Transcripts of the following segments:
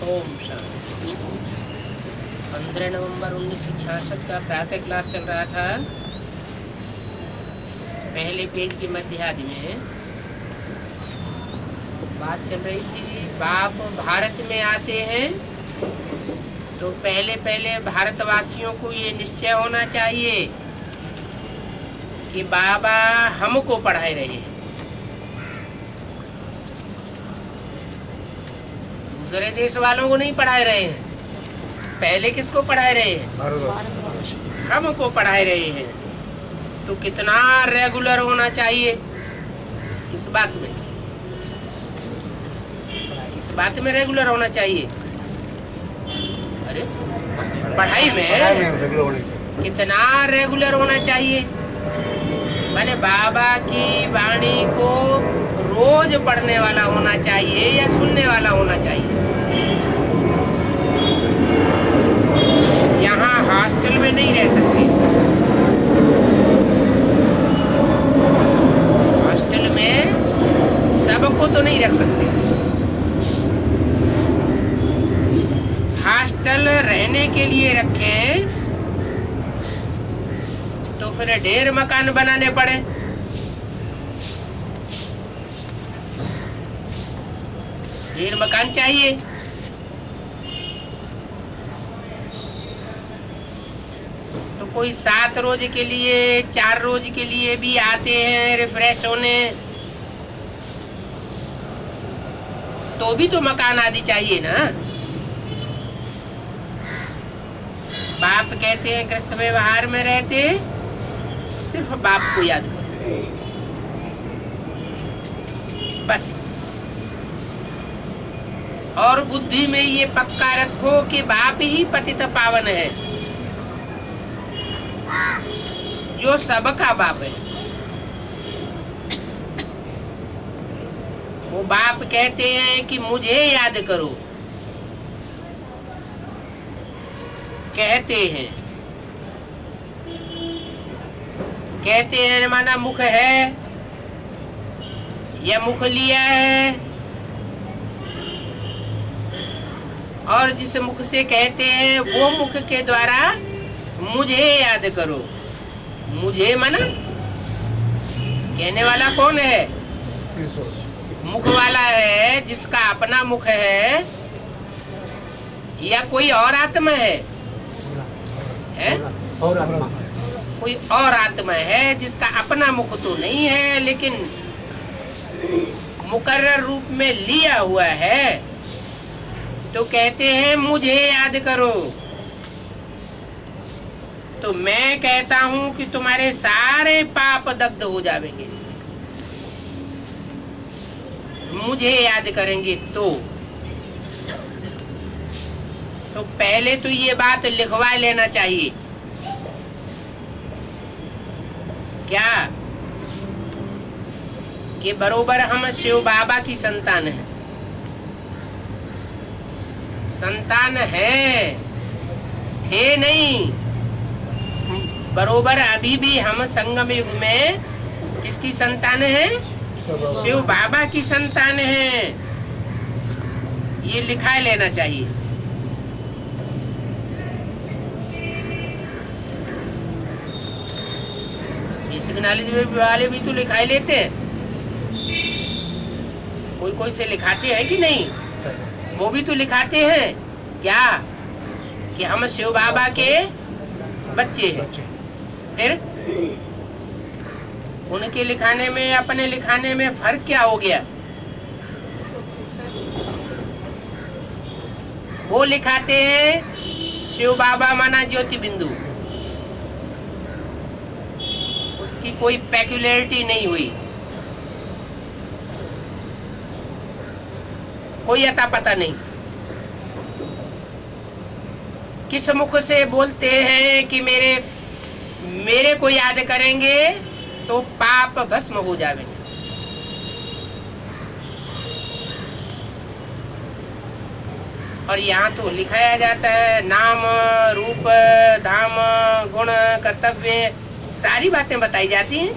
ओम शांति। 15 नवंबर 1966 का प्रातः क्लास चल रहा था। पहले पेज की मध्यादि में बात चल रही थी। बाप भारत में आते हैं तो पहले पहले भारतवासियों को ये निश्चय होना चाहिए कि बाबा हमको पढ़ाए रहे हैं, दूसरे देश वालों को नहीं पढ़ाए रहे हैं। पहले किसको पढ़ाए रहे हैं? हमको पढ़ाए रहे हैं। तो कितना रेगुलर होना चाहिए इस बात में, इस बात में रेगुलर होना चाहिए। अरे पढ़ाई में कितना रेगुलर होना चाहिए, माने बाबा की वाणी को रोज पढ़ने वाला होना चाहिए या सुनने वाला होना चाहिए। यहाँ हॉस्टल में नहीं रह सकते, हॉस्टल में सबको तो नहीं रख सकते। हॉस्टल रहने के लिए रखें तो फिर ढेर मकान बनाने पड़े। ढेर मकान चाहिए। तो कोई 7 रोज के लिए 4 रोज के लिए भी आते हैं रिफ्रेश होने, तो भी तो मकान आदि चाहिए ना। बाप कहते हैं कृष्ण व्यवहार में रहते सिर्फ बाप को याद करो बस, और बुद्धि में ये पक्का रखो कि बाप ही पतित पावन है, जो सबका बाप है। वो बाप कहते हैं कि मुझे याद करो, कहते हैं माना मुख है या मुख लिया है, और जिस मुख से कहते हैं वो मुख के द्वारा मुझे याद करो। मुझे माना कहने वाला कौन है? मुख वाला है जिसका अपना मुख है, या कोई और आत्मा है? और आत्मा, कोई और आत्मा है जिसका अपना मुख तो नहीं है, लेकिन मुकर्रर रूप में लिया हुआ है। तो कहते हैं मुझे याद करो। तो मैं कहता हूं कि तुम्हारे सारे पाप दग्ध हो जाएंगे, मुझे याद करेंगे तो पहले तो ये बात लिखवा लेना चाहिए। क्या कि बरोबर हम शिव बाबा की संतान है, संतान है, थे नहीं, बरोबर अभी भी हम संगम युग में किसकी संतान है? शिव बाबा की संतान है। ये लिखा लेना चाहिए। बेसिक नॉलेज वाले भी तो लिखाई लेते हैं, कोई कोई से लिखाते हैं कि नहीं? वो भी तो लिखाते हैं क्या कि हम शिव बाबा के बच्चे हैं। फिर उनके लिखाने में अपने लिखाने में फर्क क्या हो गया? वो लिखाते हैं शिव बाबा माना ज्योति बिंदु, उसकी कोई पेक्युलरिटी नहीं हुई, कोई अता पता नहीं। किस मुख से बोलते हैं कि मेरे को याद करेंगे तो पाप भस्म हो जाएंगे। और यहाँ तो लिखाया जाता है नाम रूप धाम गुण कर्तव्य सारी बातें बताई जाती हैं।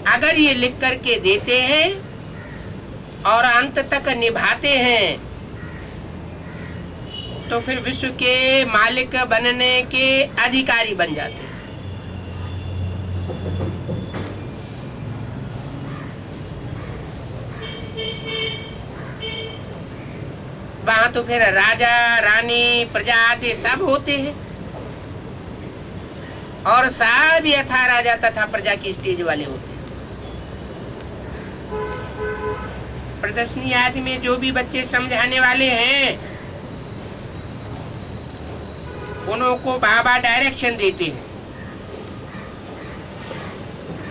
अगर ये लिख करके देते हैं और अंत तक निभाते हैं तो फिर विश्व के मालिक बनने के अधिकारी बन जाते हैं। वहां तो फिर राजा रानी प्रजा आदि सब होते हैं और सब यथा राजा तथा प्रजा की स्टेज वाले होते हैं। प्रदर्शनी आदि में जो भी बच्चे समझाने वाले हैं उनको बाबा डायरेक्शन देते हैं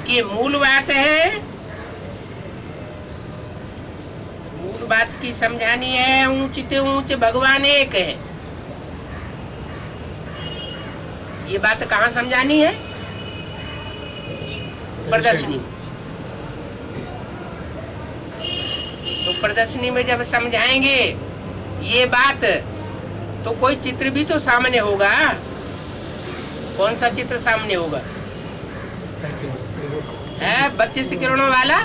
कि मूल बात है, मूल बात की समझानी है। ऊंचते ऊंच भगवान एक है, ये बात कहाँ समझानी है? प्रदर्शनी। तो प्रदर्शनी में जब समझाएंगे ये बात तो कोई चित्र भी तो सामने होगा। कौन सा चित्र सामने होगा? है 32 किरणों वाला,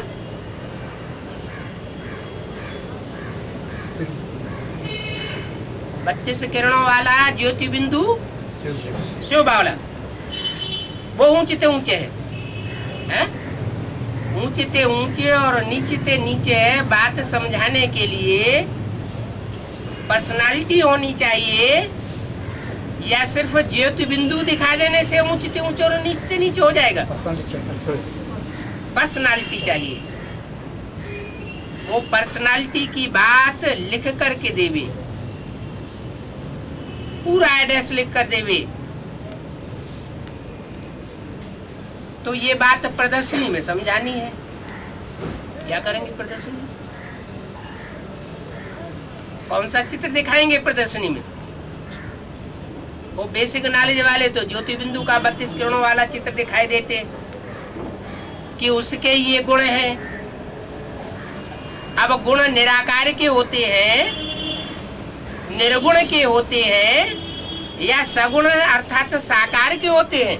बत्तीस किरणों वाला ज्योति बिंदु शिव बावला, वो ऊंचते ऊंचे है, ऊंचते ऊंचे और नीचते नीचे है। बात समझाने के लिए पर्सनालिटी होनी चाहिए या सिर्फ ज्योति बिंदु दिखा देने से ऊंचते ऊंचे और नीचते नीचे हो जाएगा? पर्सनालिटी चाहिए। वो पर्सनालिटी की बात लिख करके देवे, पूरा एड्रेस लिख कर देवे। तो ये बात प्रदर्शनी में समझानी है। क्या करेंगे प्रदर्शनी? कौन सा चित्र दिखाएंगे प्रदर्शनी में? वो बेसिक नॉलेज वाले तो ज्योति बिंदु का 32 किरणों वाला चित्र दिखाई देते कि उसके ये गुण हैं। अब गुण निराकार के होते हैं, निर्गुण के होते हैं या सगुण अर्थात साकार के होते हैं?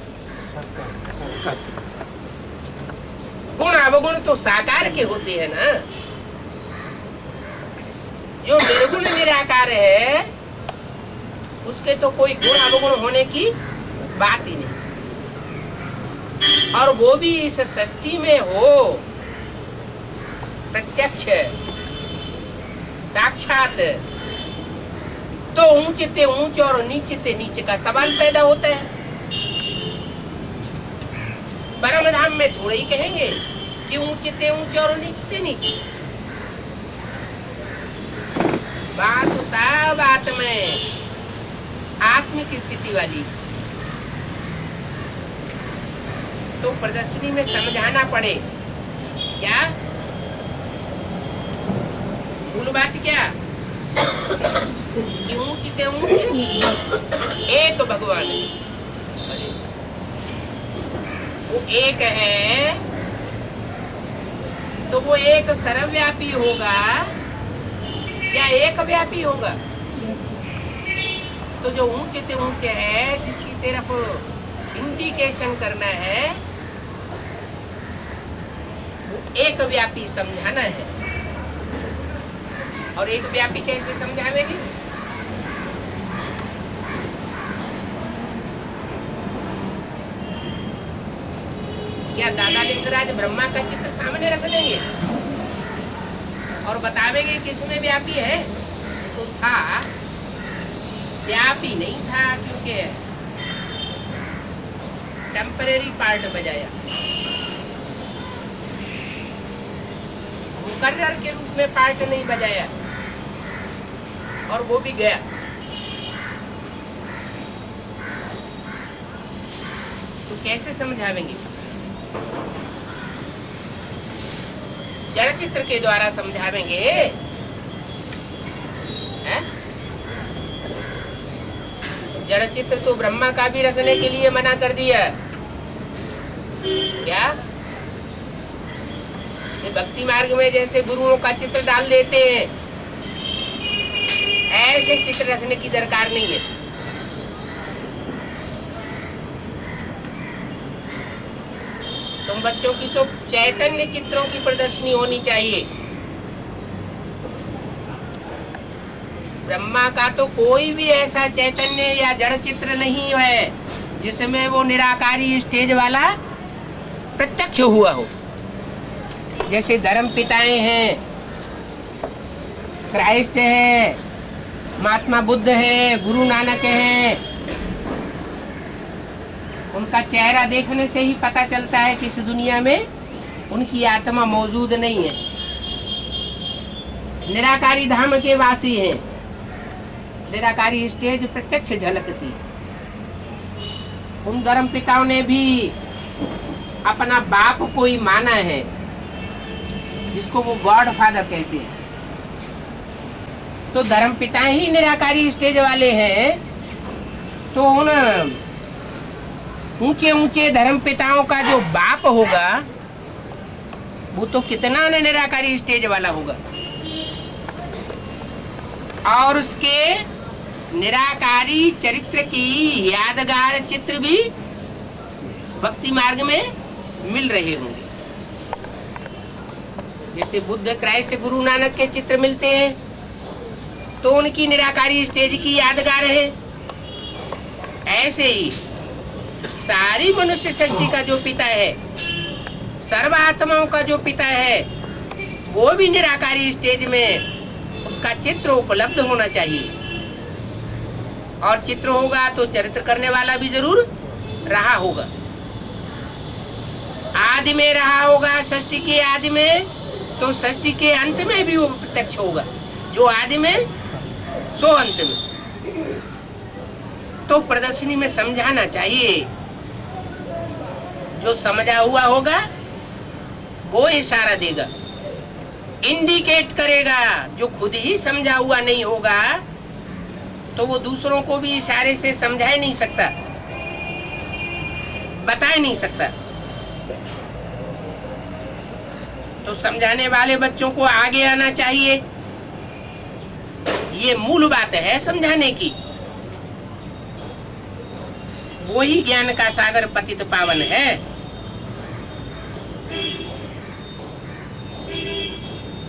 गुण अवगुण तो साकार के होते हैं ना। जो निर्गुण निराकार है उसके तो कोई गुण अवगुण होने की बात ही नहीं, और वो भी इस सृष्टि में हो प्रत्यक्ष साक्षात, तो ऊंचते ऊंच और नीचते नीचे का सवाल पैदा होता है। परम धाम में थोड़े ही कहेंगे कि ऊंचते ऊंचे और नीचते नीचे। बात तो सब बात में आत्मिक स्थिति वाली। तो प्रदर्शनी में समझाना पड़े क्या? मूल बात क्या कि ऊंचते ऊंचे एक भगवान है। वो एक है तो वो एक सर्वव्यापी होगा या एक व्यापी होगा? तो जो ऊंचे ऊंचे है जिसकी तरफ इंडिकेशन करना है वो एक व्यापी समझाना है। और एक व्यापी कैसे समझावेगी? क्या दादा लिंगराज ब्रह्मा का चित्र सामने रख देंगे और बतावेंगे किसमें व्यापी है? तो था, व्यापी नहीं था क्योंकि टेम्परेरी पार्ट बजाया, मुकर्रर के रूप में पार्ट नहीं बजाया और वो भी गया। तो कैसे समझावेंगे? जड़ चित्र के द्वारा समझावेंगे। जड़ चित्र तो ब्रह्मा का भी रखने के लिए मना कर दिया। क्या ये भक्ति मार्ग में जैसे गुरुओं का चित्र डाल देते हैं, ऐसे चित्र रखने की दरकार नहीं है। तुम बच्चों की तो चैतन्य चित्रों की प्रदर्शनी होनी चाहिए। ब्रह्मा का तो कोई भी ऐसा चैतन्य या जड़ चित्र नहीं है जिसमें वो निराकारी स्टेज वाला प्रत्यक्ष हुआ हो। जैसे धर्म पिताएं हैं, क्राइस्ट है, महात्मा बुद्ध है, गुरु नानक है, उनका चेहरा देखने से ही पता चलता है कि इस दुनिया में उनकी आत्मा मौजूद नहीं है, निराकारी धाम के वासी हैं। निराकारी स्टेज प्रत्यक्ष झलकती। उन धर्म पिताओं ने भी अपना बाप को ही माना है, जिसको वो गॉड फादर कहते हैं। तो धर्म पिता ही निराकारी स्टेज वाले हैं, तो उन ऊंचे ऊंचे धर्म पिताओं का जो बाप होगा वो तो कितना निराकारी स्टेज वाला होगा। और उसके निराकारी चरित्र की यादगार चित्र भी भक्ति मार्ग में मिल रहे होंगे। जैसे बुद्ध, क्राइस्ट, गुरु नानक के चित्र मिलते हैं तो उनकी निराकारी स्टेज की यादगार है। ऐसे ही सारी मनुष्य सृष्टि का जो पिता है, सर्व आत्माओं का जो पिता है, वो भी निराकारी स्टेज में उसका चित्र उपलब्ध होना चाहिए। और चित्र होगा तो चरित्र करने वाला भी जरूर रहा होगा। आदि में रहा होगा, सृष्टि के आदि में, तो सृष्टि के अंत में भी वो प्रत्यक्ष होगा। जो आदि में सो अंत में। तो प्रदर्शनी में समझाना चाहिए। जो समझा हुआ होगा वो इशारा देगा, इंडिकेट करेगा। जो खुद ही समझा हुआ नहीं होगा तो वो दूसरों को भी इशारे से समझा ही नहीं सकता, बता ही नहीं सकता। तो समझाने वाले बच्चों को आगे आना चाहिए। ये मूल बात है समझाने की। वो ही ज्ञान का सागर पतित पावन है।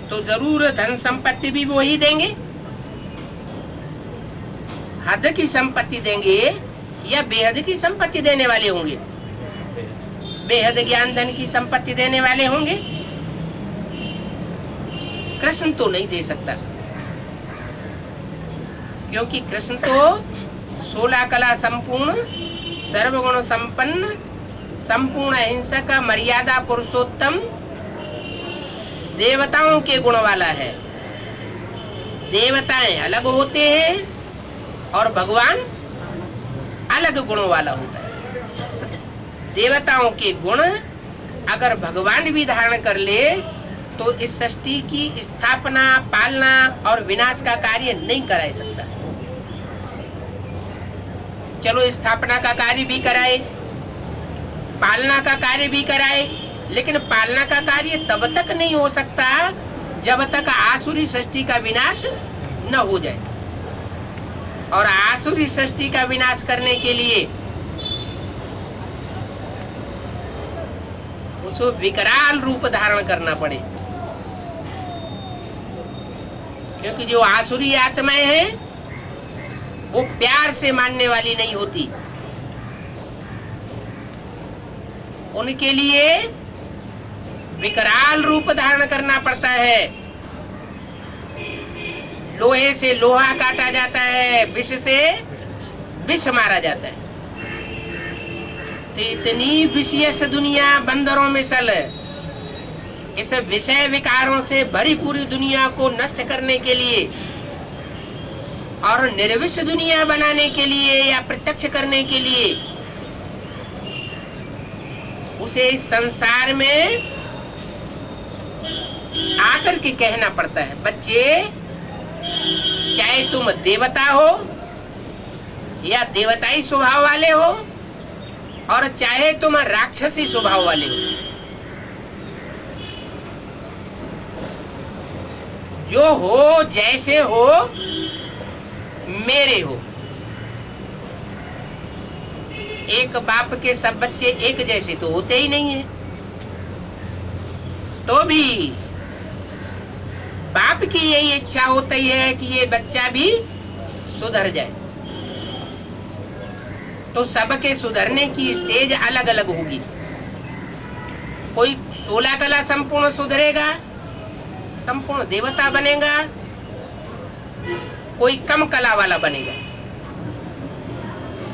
तो जरूर धन संपत्ति भी वो ही देंगे। हद की संपत्ति देंगे या बेहद की संपत्ति देने वाले होंगे? बेहद ज्ञान धन की संपत्ति देने वाले होंगे। कृष्ण तो नहीं दे सकता, क्योंकि कृष्ण तो 16 कला संपूर्ण, सर्वगुण संपन्न, संपूर्ण अहिंसक, मर्यादा पुरुषोत्तम, देवताओं के गुण वाला है। देवताएं अलग होते हैं और भगवान अलग गुणों वाला होता है। देवताओं के गुण अगर भगवान भी धारण कर ले तो इस सृष्टि की स्थापना, पालना और विनाश का कार्य नहीं करा सकता। चलो स्थापना का कार्य भी कराए, पालना का कार्य भी कराए, लेकिन पालना का कार्य तब तक नहीं हो सकता जब तक आसुरी सृष्टि का विनाश न हो जाए। और आसुरी सृष्टि का विनाश करने के लिए उसको विकराल रूप धारण करना पड़े, क्योंकि जो आसुरी आत्माएं हैं वो प्यार से मानने वाली नहीं होती। उनके लिए विकराल रूप धारण करना पड़ता है। लोहे से लोहा काटा जाता है, विष से विष मारा जाता है। तो इतनी विषयस दुनिया बंदरों में सल, इस विषय विकारों से भरी पूरी दुनिया को नष्ट करने के लिए और निर्विष दुनिया बनाने के लिए या प्रत्यक्ष करने के लिए उसे इस संसार में आकर के कहना पड़ता है, बच्चे चाहे तुम देवता हो या देवताई स्वभाव वाले हो और चाहे तुम राक्षसी स्वभाव वाले हो, जो हो जैसे हो मेरे हो। एक बाप के सब बच्चे एक जैसे तो होते ही नहीं है, तो भी बाप की यही इच्छा होती है कि ये बच्चा भी सुधर जाए। तो सबके सुधरने की स्टेज अलग अलग होगी। कोई 16 कला संपूर्ण सुधरेगा, संपूर्ण देवता बनेगा, कोई कम कला वाला बनेगा,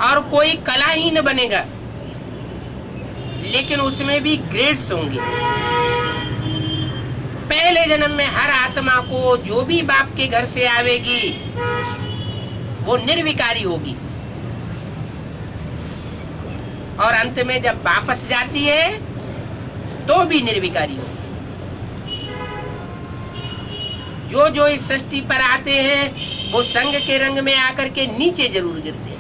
और कोई कलाहीन बनेगा, लेकिन उसमें भी ग्रेड्स होंगे। पहले जन्म में हर आत्मा को जो भी बाप के घर से आवेगी वो निर्विकारी होगी, और अंत में जब वापस जाती है तो भी निर्विकारी होगी। जो जो इस सृष्टि पर आते हैं वो संग के रंग में आकर के नीचे जरूर गिरते हैं।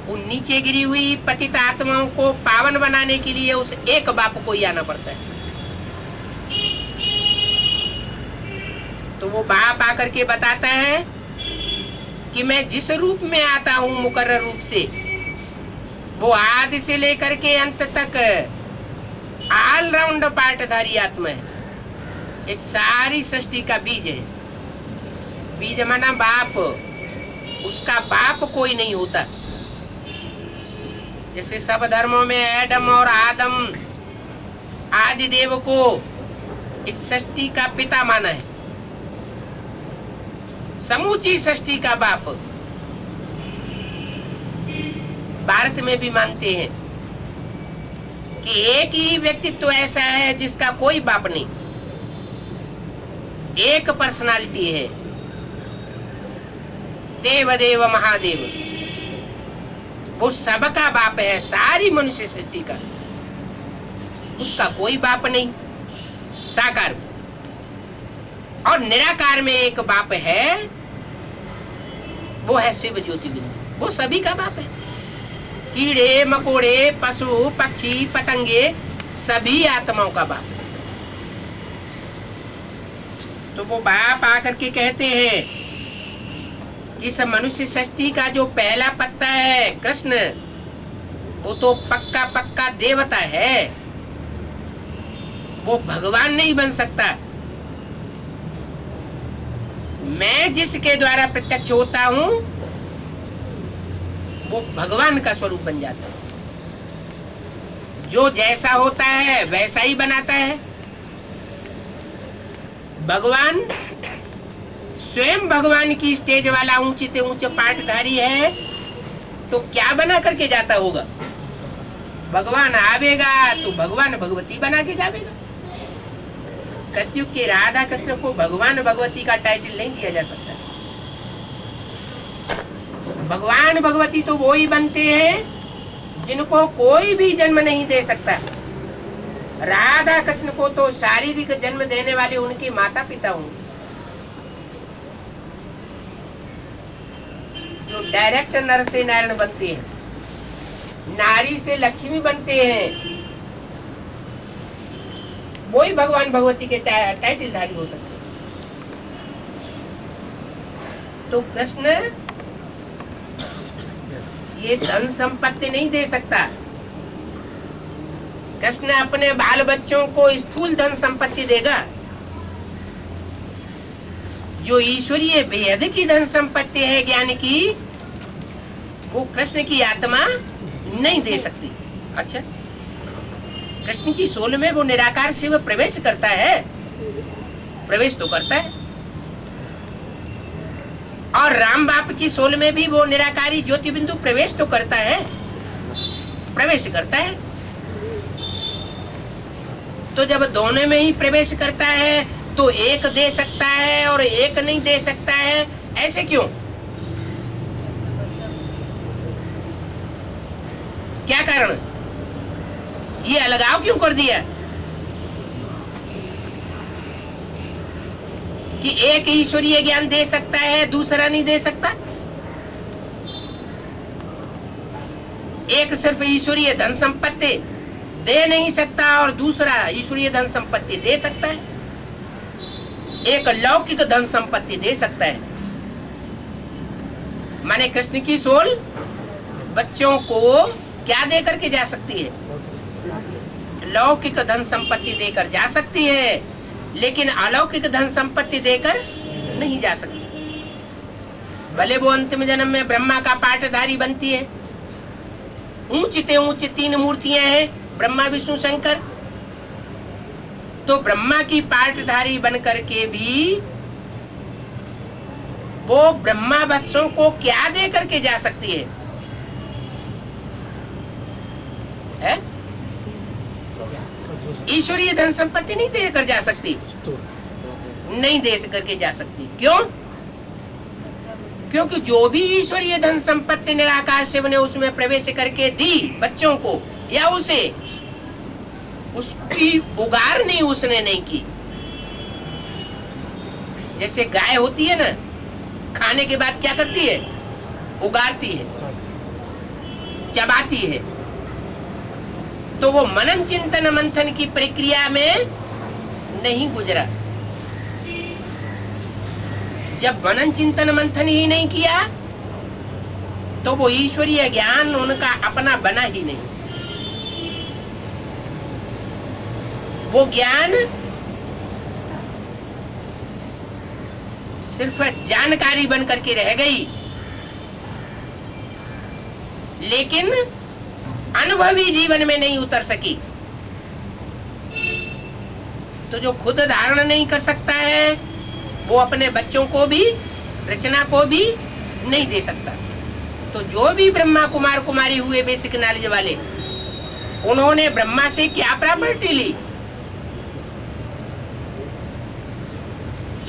उन नीचे गिरी हुई पतित आत्माओं को पावन बनाने के लिए उस एक बाप को ही आना पड़ता है। तो वो बाप आकर के बताता है कि मैं जिस रूप में आता हूं मुकर्रर रूप से, वो आदि से लेकर के अंत तक ऑलराउंड पार्टधारी आत्मा है। ये सारी सृष्टि का बीज है। बीज माना बाप, उसका बाप कोई नहीं होता। जैसे सब धर्मों में एडम और आदम आदि देव को इस सृष्टि का पिता माना है, समूची सृष्टि का बाप। भारत में भी मानते हैं कि एक ही व्यक्तित्व ऐसा है जिसका कोई बाप नहीं, एक पर्सनालिटी है, देव देव महादेव। वो सबका बाप है, सारी मनुष्य सृष्टि का। उसका कोई बाप नहीं। साकार और निराकार में एक बाप है, वो है शिव ज्योति बिंदु। वो सभी का बाप है। कीड़े मकोड़े पशु पक्षी पतंगे सभी आत्माओं का बाप है। तो वो बाप आकर के कहते हैं कि इस मनुष्य सृष्टि का जो पहला पत्ता है कृष्ण, वो तो पक्का पक्का देवता है, वो भगवान नहीं बन सकता। मैं जिसके द्वारा प्रत्यक्ष होता हूं वो भगवान का स्वरूप बन जाता है। जो जैसा होता है वैसा ही बनाता है। भगवान स्वयं भगवान की स्टेज वाला ऊंचे से ऊंचे पाठधारी है, तो क्या बना करके जाता होगा? भगवान आवेगा तो भगवान भगवती बना के जावेगा। सतयुग के राधा कृष्ण को भगवान भगवती का टाइटल नहीं दिया जा सकता। भगवान भगवती तो वो ही बनते हैं जिनको कोई भी जन्म नहीं दे सकता। राधा कृष्ण को तो शारीरिक जन्म देने वाले उनके माता पिता होंगे, जो डायरेक्ट नर से नारायण बनते हैं, नारी से लक्ष्मी बनते हैं, वही भगवान भगवती के टाइटल धारी हो सकते हैं। तो कृष्ण ये धन संपत्ति नहीं दे सकता। कृष्ण अपने बाल बच्चों को स्थूल धन संपत्ति देगा। जो ईश्वरीय बेहद की धन संपत्ति है ज्ञान की, वो कृष्ण की आत्मा नहीं दे सकती। अच्छा, कृष्ण की सोल में वो निराकार शिव प्रवेश करता है, प्रवेश तो करता है। और राम बाप की सोल में भी वो निराकारी ज्योति बिंदु प्रवेश तो करता है, प्रवेश करता है। तो जब दोनों में ही प्रवेश करता है तो एक दे सकता है और एक नहीं दे सकता है, ऐसे क्यों? क्या कारण? ये अलगाव क्यों कर दिया कि एक ईश्वरीय ज्ञान दे सकता है, दूसरा नहीं दे सकता? एक सिर्फ ईश्वरीय धन संपत्ति दे नहीं सकता और दूसरा ईश्वरीय धन संपत्ति दे सकता है। एक लौकिक धन संपत्ति दे सकता है। माने कृष्ण की सोल बच्चों को क्या दे करके जा सकती है? लौकिक धन संपत्ति देकर जा सकती है, लेकिन अलौकिक धन संपत्ति देकर नहीं जा सकती। भले वो अंतिम जन्म में ब्रह्मा का पाठधारी बनती है। ऊंचते ऊंच 3 मूर्तियां हैं, ब्रह्मा विष्णु शंकर। तो ब्रह्मा की पाठधारी बन करके भी वो ब्रह्मा वत्सों को क्या दे करके जा सकती है? ईश्वरीय धन संपत्ति नहीं देकर जा सकती, नहीं दे करके जा सकती। क्यों? क्योंकि जो भी ईश्वरीय धन संपत्ति निराकार शिव ने उसमें प्रवेश करके दी बच्चों को या उसे, उसकी उगार नहीं उसने नहीं की। जैसे गाय होती है ना, खाने के बाद क्या करती है? उगारती है, चबाती है। तो वो मनन चिंतन मंथन की प्रक्रिया में नहीं गुजरा। जब मनन चिंतन मंथन ही नहीं किया तो वो ईश्वरीय ज्ञान उनका अपना बना ही नहीं। वो ज्ञान सिर्फ जानकारी बन करके रह गई, लेकिन अनुभवी जीवन में नहीं उतर सकी। तो जो खुद धारण नहीं कर सकता है वो अपने बच्चों को भी, रचना को भी नहीं दे सकता। तो जो भी ब्रह्मा कुमार कुमारी हुए बेसिक नॉलेज वाले, उन्होंने ब्रह्मा से क्या प्रॉपर्टी ली?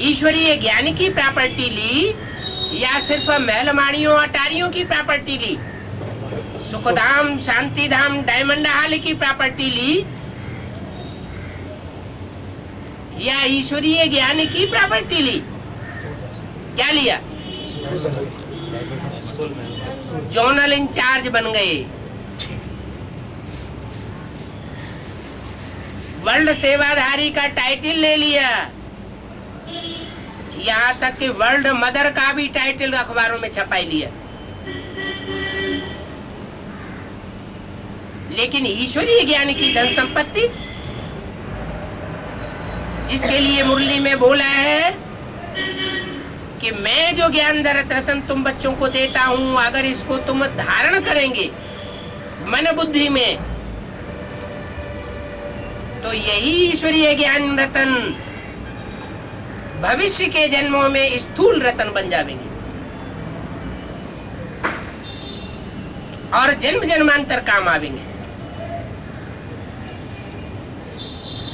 ईश्वरीय ज्ञान की प्रॉपर्टी ली या सिर्फ महलमाड़ियों अटारियों की प्रॉपर्टी ली? सुखधाम, शांतिधाम, डायमंड हाल की प्रॉपर्टी ली या ईश्वरीय ज्ञान की प्रॉपर्टी ली? क्या लिया? जोनल इंचार्ज बन गए, वर्ल्ड सेवाधारी का टाइटल ले लिया, यहाँ तक कि वर्ल्ड मदर का भी टाइटल अखबारों में छपाई लिया। लेकिन ईश्वरीय ज्ञान की धन संपत्ति, जिसके लिए मुरली में बोला है कि मैं जो ज्ञान रतन तुम बच्चों को देता हूं, अगर इसको तुम धारण करेंगे मन बुद्धि में, तो यही ईश्वरीय ज्ञान रतन भविष्य के जन्मों में स्थूल रतन बन जाएंगे और जन्म जन्मांतर काम आवेंगे।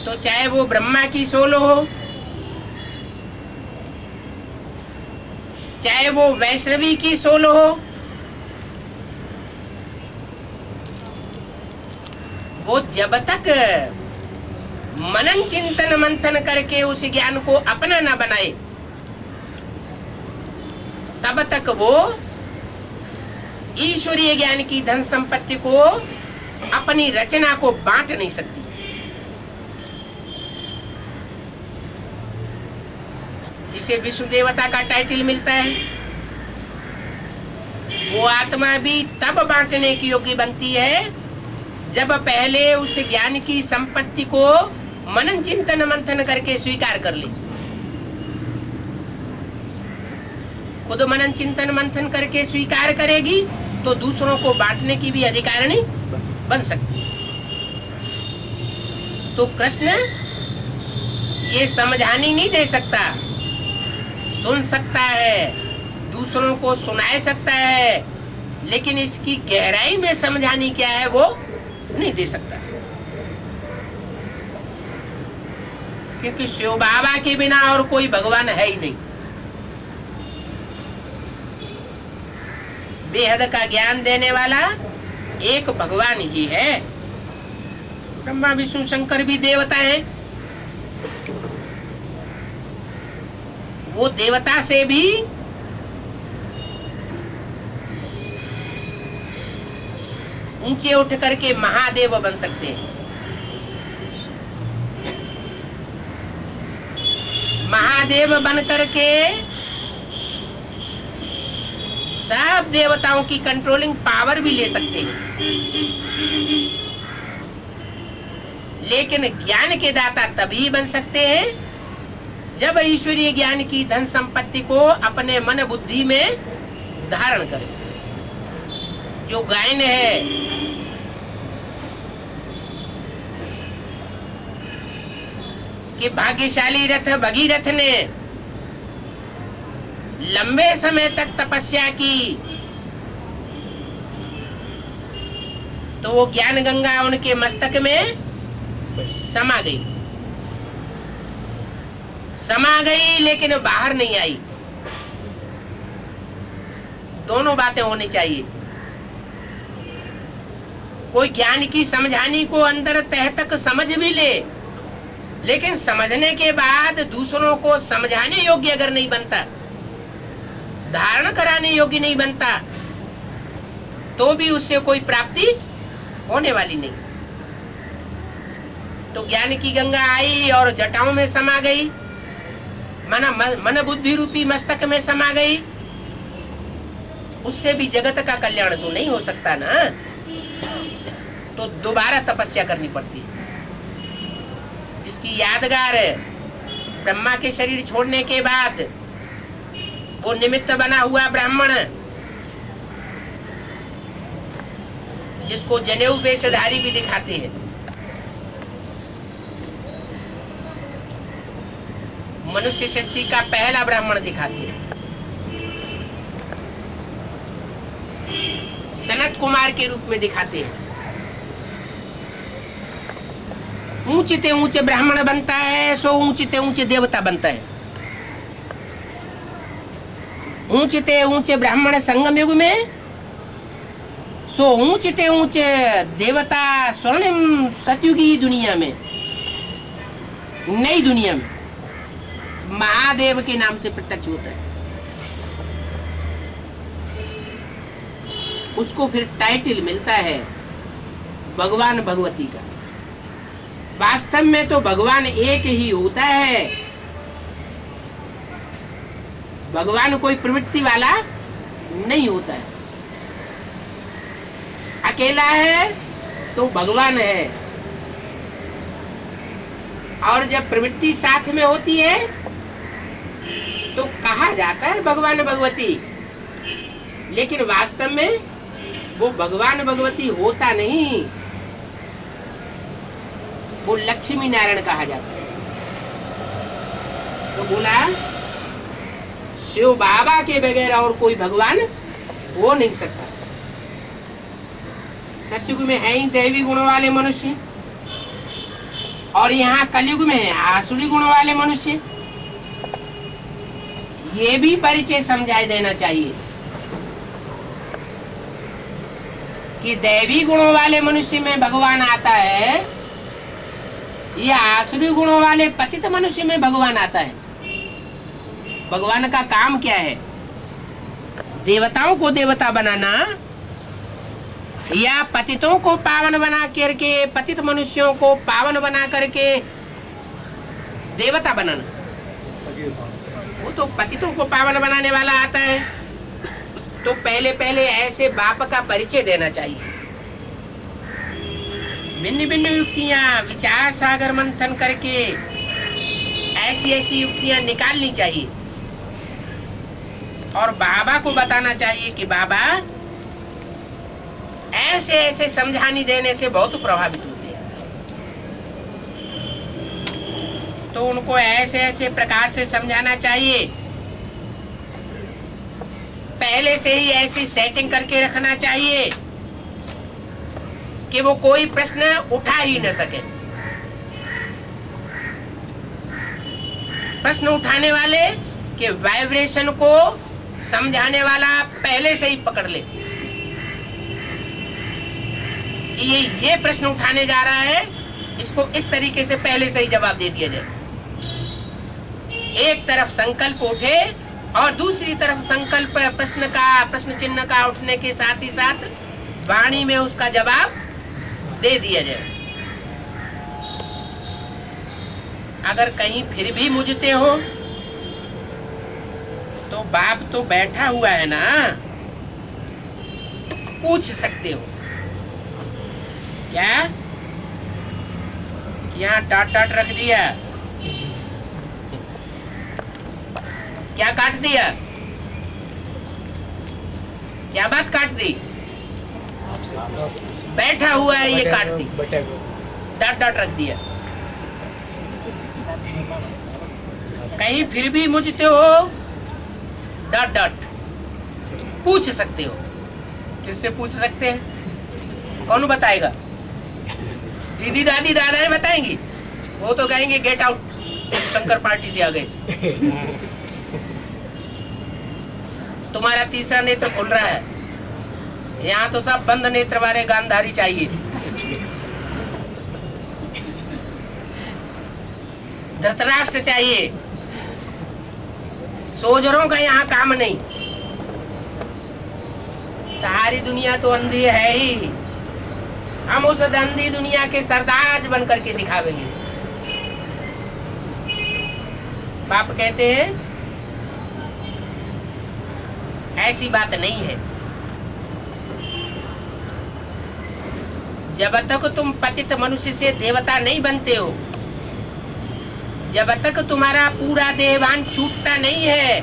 तो चाहे वो ब्रह्मा की सोल हो, चाहे वो वैष्णवी की सोल हो, वो जब तक मनन चिंतन मंथन करके उस ज्ञान को अपना न बनाए, तब तक वो ईश्वरीय ज्ञान की धन संपत्ति को, अपनी रचना को बांट नहीं सकती। जिसे विष्णु देवता का टाइटल मिलता है, वो आत्मा भी तब बांटने की योग्य बनती है जब पहले उस ज्ञान की संपत्ति को मनन चिंतन मंथन करके स्वीकार कर ले। खुद मनन चिंतन मंथन करके स्वीकार करेगी तो दूसरों को बांटने की भी अधिकारिणी बन सकती है। तो कृष्ण ये समझानी नहीं दे सकता, सुन सकता है, दूसरों को सुना सकता है, लेकिन इसकी गहराई में समझानी क्या है वो नहीं दे सकता। क्योंकि शिव बाबा के बिना और कोई भगवान है ही नहीं। बेहद का ज्ञान देने वाला एक भगवान ही है। ब्रह्मा विष्णु शंकर भी देवता हैं। वो देवता से भी ऊंचे उठ करके महादेव बन सकते हैं। महादेव बन करके सब देवताओं की कंट्रोलिंग पावर भी ले सकते हैं। लेकिन ज्ञान के दाता तभी बन सकते हैं जब ईश्वरीय ज्ञान की धन संपत्ति को अपने मन बुद्धि में धारण करे। जो गायन है कि भाग्यशाली रथ भगीरथ ने लंबे समय तक तपस्या की, तो वो ज्ञान गंगा उनके मस्तक में समा गई, लेकिन बाहर नहीं आई। दोनों बातें होनी चाहिए। कोई ज्ञान की समझानी को अंदर तह तक समझ भी ले, लेकिन समझने के बाद दूसरों को समझाने योग्य अगर नहीं बनता, धारण कराने योग्य नहीं बनता, तो भी उससे कोई प्राप्ति होने वाली नहीं। तो ज्ञान की गंगा आई और जटाओं में समा गई, मन बुद्धि रूपी मस्तक में समा गई। उससे भी जगत का कल्याण तो नहीं हो सकता ना, तो दोबारा तपस्या करनी पड़ती है। जिसकी यादगार है ब्रह्मा के शरीर छोड़ने के बाद वो निमित्त बना हुआ ब्राह्मण, जिसको जनेऊ वेशधारी भी दिखाते हैं, मनुष्य सृष्टि का पहला ब्राह्मण दिखाते हैं। सनत कुमार के रूप में दिखाते हैं। ऊंचे ऊंचे ब्राह्मण बनता है सो ऊंचे ऊंचे देवता बनता है। ऊंचे ऊंचे ब्राह्मण संगम युग में सो ऊंचे ऊंचे देवता स्वर्णिम सतयुगी दुनिया में, नई दुनिया में महादेव के नाम से प्रत्यक्ष होता है। उसको फिर टाइटल मिलता है भगवान भगवती का। वास्तव में तो भगवान एक ही होता है। भगवान कोई प्रवृत्ति वाला नहीं होता है। अकेला है तो भगवान है, और जब प्रवृत्ति साथ में होती है तो कहा जाता है भगवान भगवती, लेकिन वास्तव में वो भगवान भगवती होता नहीं, वो लक्ष्मी नारायण कहा जाता है। तो बोला शिव बाबा के बगैर और कोई भगवान हो नहीं सकता। सतयुग में है ही दैवी गुणों वाले मनुष्य, और यहाँ कलयुग में है आसुरी गुणों वाले मनुष्य। ये भी परिचय समझाई देना चाहिए कि दैवी गुणों वाले मनुष्य में भगवान आता है, या आसुरी गुणों वाले पतित मनुष्य में भगवान आता है। भगवान का काम क्या है? देवताओं को देवता बनाना, या पतितों को पावन बना करके, पतित मनुष्यों को पावन बना करके देवता बनाना। वो तो पतितों को पावन बनाने वाला आता है। तो पहले पहले ऐसे बाप का परिचय देना चाहिए। भिन्न भिन्न युक्तियां विचार सागर मंथन करके ऐसी ऐसी युक्तियां निकालनी चाहिए, और बाबा को बताना चाहिए कि बाबा ऐसे ऐसे समझानी देने से बहुत प्रभावित होते हैं। तो उनको ऐसे ऐसे प्रकार से समझाना चाहिए, पहले से ही ऐसी सेटिंग करके रखना चाहिए कि वो कोई प्रश्न उठा ही न सके। प्रश्न उठाने वाले के वाइब्रेशन को समझाने वाला पहले से ही पकड़ ले कि ये प्रश्न उठाने जा रहा है, इसको इस तरीके से पहले से ही जवाब दे दिया जाए। एक तरफ संकल्प उठे और दूसरी तरफ संकल्प प्रश्न चिन्ह का उठने के साथ ही साथ वाणी में उसका जवाब दे दिया जाए। अगर कहीं फिर भी मुझते हो तो बाप तो बैठा हुआ है ना, पूछ सकते हो। क्या यहाँ टाट टाट रख दिया, क्या काट दिया? क्या बात काट दी? बैठा हुआ है ये काट दी, डॉट डॉट रख दिया। कहीं फिर भी मुझते हो डॉट डॉट पूछ सकते हो। किससे पूछ सकते हैं? कौन बताएगा? दीदी दादी दादाएं बताएंगी? वो तो कहेंगे गेट आउट, शंकर पार्टी से आ गए। तुम्हारा तीसरा नेत्र खुल रहा है, यहाँ तो सब बंद नेत्र वाले गांधारी चाहिए। धृतराष्ट्र चाहिए, सोजरों का यहाँ काम नहीं। सारी दुनिया तो अंधी है ही, हम उस अंधी दुनिया के सरदार बन करके दिखावेंगे। बाप कहते हैं ऐसी बात नहीं है। जब तक तुम पतित मनुष्य से देवता नहीं बनते हो, जब तक तुम्हारा पूरा देहभान छूटता नहीं है,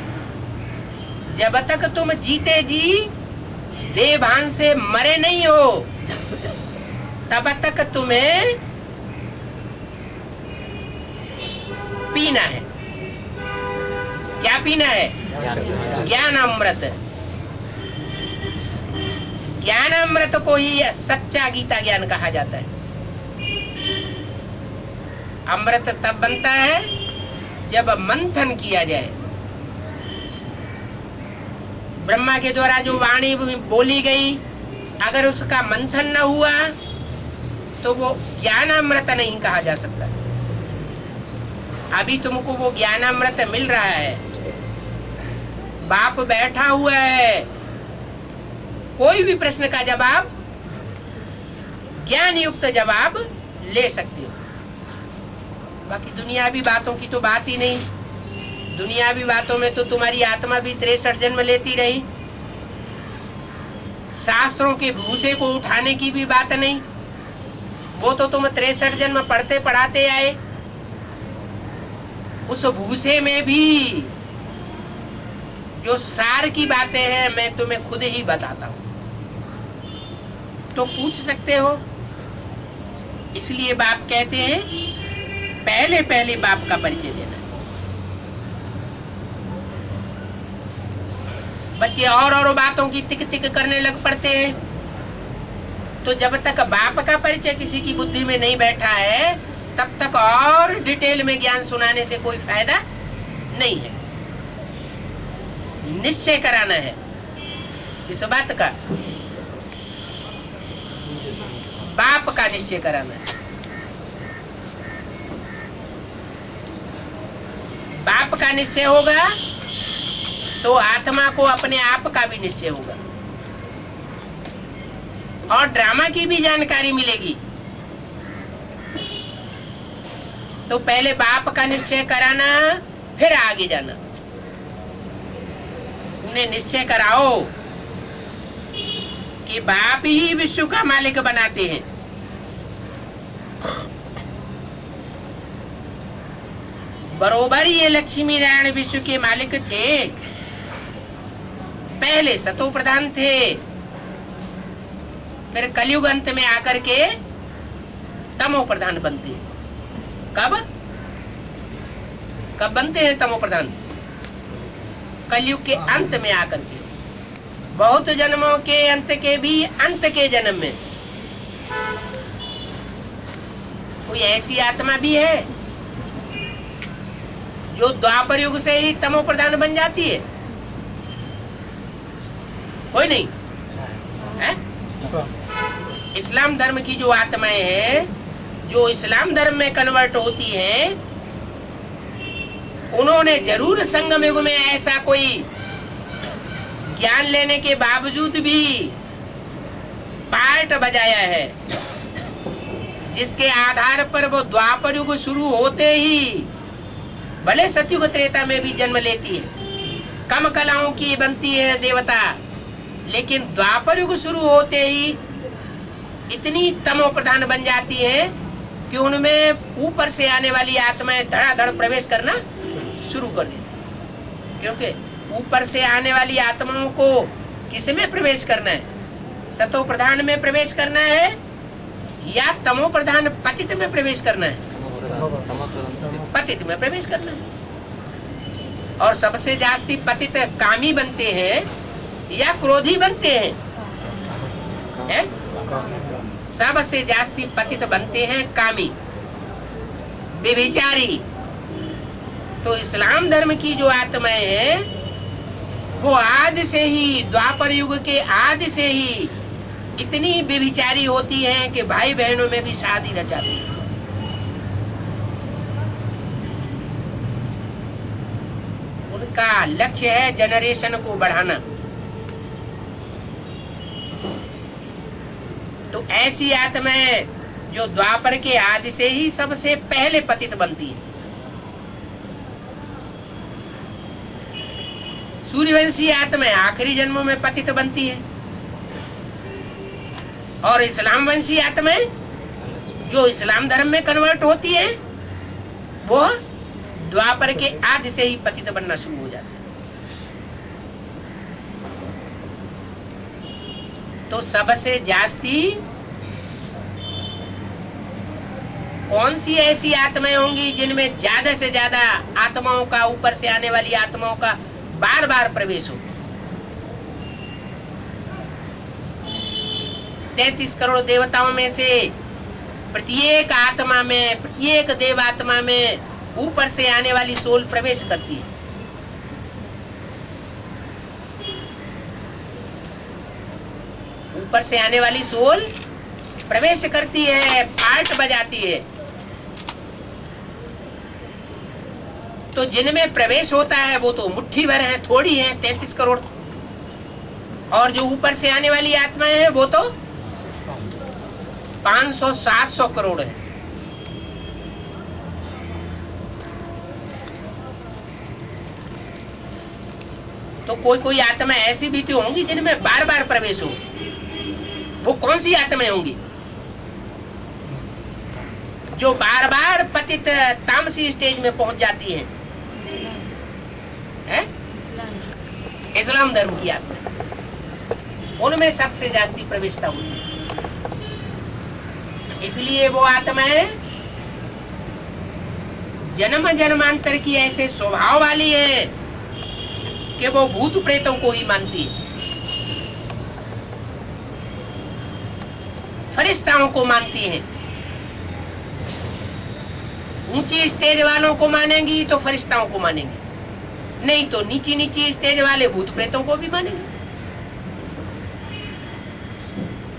जब तक तुम जीते जी देहभान से मरे नहीं हो, तब तक तुम्हें पीना है। क्या पीना है? ज्ञान अमृत। ज्ञान अमृत को ही सच्चा गीता ज्ञान कहा जाता है। अमृत तब बनता है जब मंथन किया जाए। ब्रह्मा के द्वारा जो वाणी बोली गई, अगर उसका मंथन न हुआ तो वो ज्ञान अमृत नहीं कहा जा सकता। अभी तुमको वो ज्ञान अमृत मिल रहा है, बाप बैठा हुआ है, कोई भी प्रश्न का जवाब, ज्ञान युक्त जवाब ले सकते हो। बाकी दुनियावी बातों की तो बात ही नहीं। दुनियावी बातों में तो तुम्हारी आत्मा भी 63 जन्म लेती रही। शास्त्रों के भूसे को उठाने की भी बात नहीं, वो तो तुम 63 जन्म पढ़ते पढ़ाते आए। उस भूसे में भी जो सार की बातें हैं मैं तुम्हें खुद ही बताता हूं, तो पूछ सकते हो। इसलिए बाप कहते हैं पहले पहले बाप का परिचय देना। बच्चे और बातों की तिक तिक करने लग पड़ते हैं, तो जब तक बाप का परिचय किसी की बुद्धि में नहीं बैठा है, तब तक और डिटेल में ज्ञान सुनाने से कोई फायदा नहीं है। निश्चय कराना है इस बात का, बाप का निश्चय कराना है। बाप का निश्चय होगा तो आत्मा को अपने आप का भी निश्चय होगा, और ड्रामा की भी जानकारी मिलेगी। तो पहले बाप का निश्चय कराना, फिर आगे जाना। उन्हें निश्चय कराओ कि बाप ही विश्व का मालिक बनाते हैं। बरोबर ये लक्ष्मी नारायण विश्व के मालिक थे। पहले सतो प्रधान थे, फिर कलयुग अंत में आकर के तमो प्रधान बनते हैं। कब बनते हैं तमो प्रधान? कलयुग के अंत में आकर के। बहुत जन्मों के अंत के भी अंत के जन्म में कोई ऐसी आत्मा भी है जो द्वापर युग से ही तमो प्रधान बन जाती है? कोई नहीं है? इस्लाम धर्म की जो आत्माएं हैं, जो इस्लाम धर्म में कन्वर्ट होती हैं, उन्होंने जरूर संगम युग में ऐसा कोई ज्ञान लेने के बावजूद भी पार्ट बजाया है, जिसके आधार पर वो द्वापर युग शुरू होते ही, भले सतयुग त्रेता में भी जन्म लेती है, कम कलाओं की बनती है देवता, लेकिन द्वापर युग शुरू होते ही इतनी तमो प्रधान बन जाती है कि उनमें ऊपर से आने वाली आत्माएं धड़ाधड़ प्रवेश करना शुरू कर देती। क्योंकि ऊपर से आने वाली आत्माओं को किसमें प्रवेश करना है? सतो प्रधान में प्रवेश करना है या तमो प्रधान पतित में प्रवेश करना है? पतित में प्रवेश करना है। और सबसे जास्ती पतित कामी बनते हैं या क्रोधी बनते हैं? है? सबसे जास्ती पतित बनते हैं कामी, व्यभिचारी। तो इस्लाम धर्म की जो आत्माएं हैं वो आदि से ही, द्वापर युग के आदि से ही इतनी व्यभिचारी होती हैं कि भाई बहनों में भी शादी रचाती है। उनका लक्ष्य है जनरेशन को बढ़ाना। तो ऐसी आत्माएं जो द्वापर के आदि से ही सबसे पहले पतित बनती है। सूर्यवंशी आत्माएं आखिरी जन्मों में पतित बनती है और इस्लाम वंशी आत्माएं जो इस्लाम धर्म में कन्वर्ट होती है वो द्वापर के आदि से ही पतित बनना शुरू हो जाता है। तो सबसे जास्ती कौन सी ऐसी आत्माएं होंगी जिनमें ज्यादा से ज्यादा आत्माओं का, ऊपर से आने वाली आत्माओं का बार बार प्रवेश हो? 33 करोड़ देवताओं में से प्रत्येक आत्मा में, प्रत्येक देवात्मा में ऊपर से आने वाली सोल प्रवेश करती है। ऊपर से आने वाली सोल प्रवेश करती है, पार्ट बजाती है। तो जिनमें प्रवेश होता है वो तो मुट्ठी भर है, थोड़ी है, 33 करोड़। और जो ऊपर से आने वाली आत्माएं हैं वो तो 500-700 करोड़ है। तो कोई कोई आत्मा ऐसी भी तो होंगी जिनमें बार बार प्रवेश हो। वो कौन सी आत्माएं होंगी? जो बार बार पतित तामसी स्टेज में पहुंच जाती है। इस्लाम धर्म की आत्मा, उनमें सबसे जास्ती प्रवेशता होती है। इसलिए वो आत्माएं जन्म जन्मांतर की ऐसे स्वभाव वाली है कि वो भूत प्रेतों को ही मानती है, फरिश्ताओं को मानती है। ऊंची स्टेज वालों को मानेंगी तो फरिश्ताओं को मानेंगी, नहीं तो नीची नीची स्टेज वाले भूत प्रेतों को भी मानेंगे।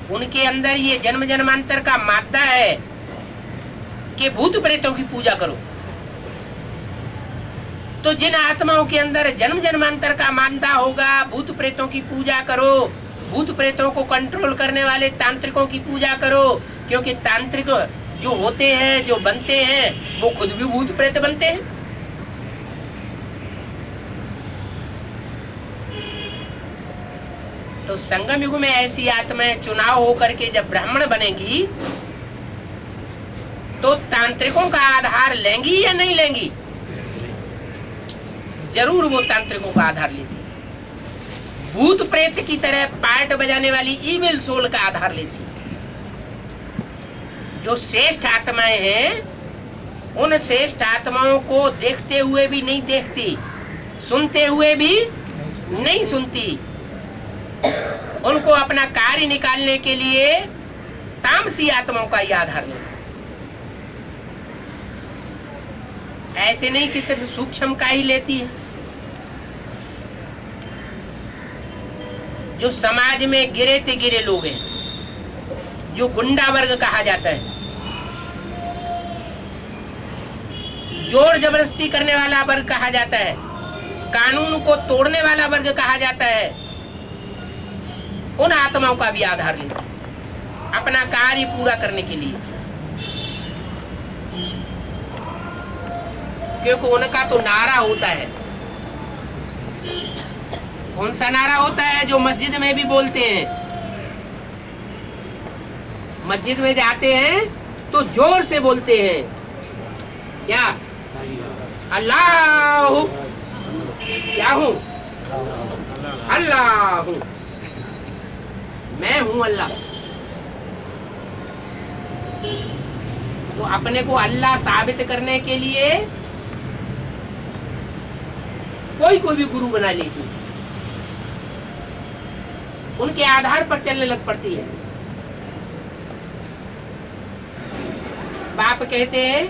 उनके अंदर ये जन्म जन्मांतर का मादा है कि भूत प्रेतों की पूजा करो। तो जिन आत्माओं के अंदर जन्म जन्मांतर का मादा होगा, भूत प्रेतों की पूजा करो, भूत प्रेतों को कंट्रोल करने वाले तांत्रिकों की पूजा करो। क्योंकि तांत्रिक जो होते हैं, जो बनते हैं, वो खुद भी भूत प्रेत बनते हैं। तो संगम युग में ऐसी आत्माएं चुनाव होकर के जब ब्राह्मण बनेगी तो तांत्रिकों का आधार लेंगी या नहीं लेंगी? जरूर वो तांत्रिकों का आधार लेती है। भूत प्रेत की तरह पार्ट बजाने वाली ईविल सोल का आधार लेती है। जो श्रेष्ठ आत्माएं हैं, उन श्रेष्ठ आत्माओं को देखते हुए भी नहीं देखती, सुनते हुए भी नहीं सुनती। उनको अपना कार्य निकालने के लिए तामसी आत्माओं का ही आधार लेती। ऐसे नहीं कि सिर्फ सूक्ष्म का ही लेती है। जो समाज में गिरे ते गिरे लोग हैं, जो गुंडा वर्ग कहा जाता है, जोर जबरदस्ती करने वाला वर्ग कहा जाता है, कानून को तोड़ने वाला वर्ग कहा जाता है, उन आत्माओं का भी आधार लेते हैं अपना कार्य पूरा करने के लिए। क्योंकि उनका तो नारा होता है। कौन सा नारा होता है? जो मस्जिद में भी बोलते हैं। मस्जिद में जाते हैं तो जोर से बोलते हैं, क्या? अल्लाह, क्या हूं? अल्लाह। मैं हूं अल्लाह। तो अपने को अल्लाह साबित करने के लिए कोई भी गुरु बना लेती, उनके आधार पर चलने लग पड़ती है। बाप कहते हैं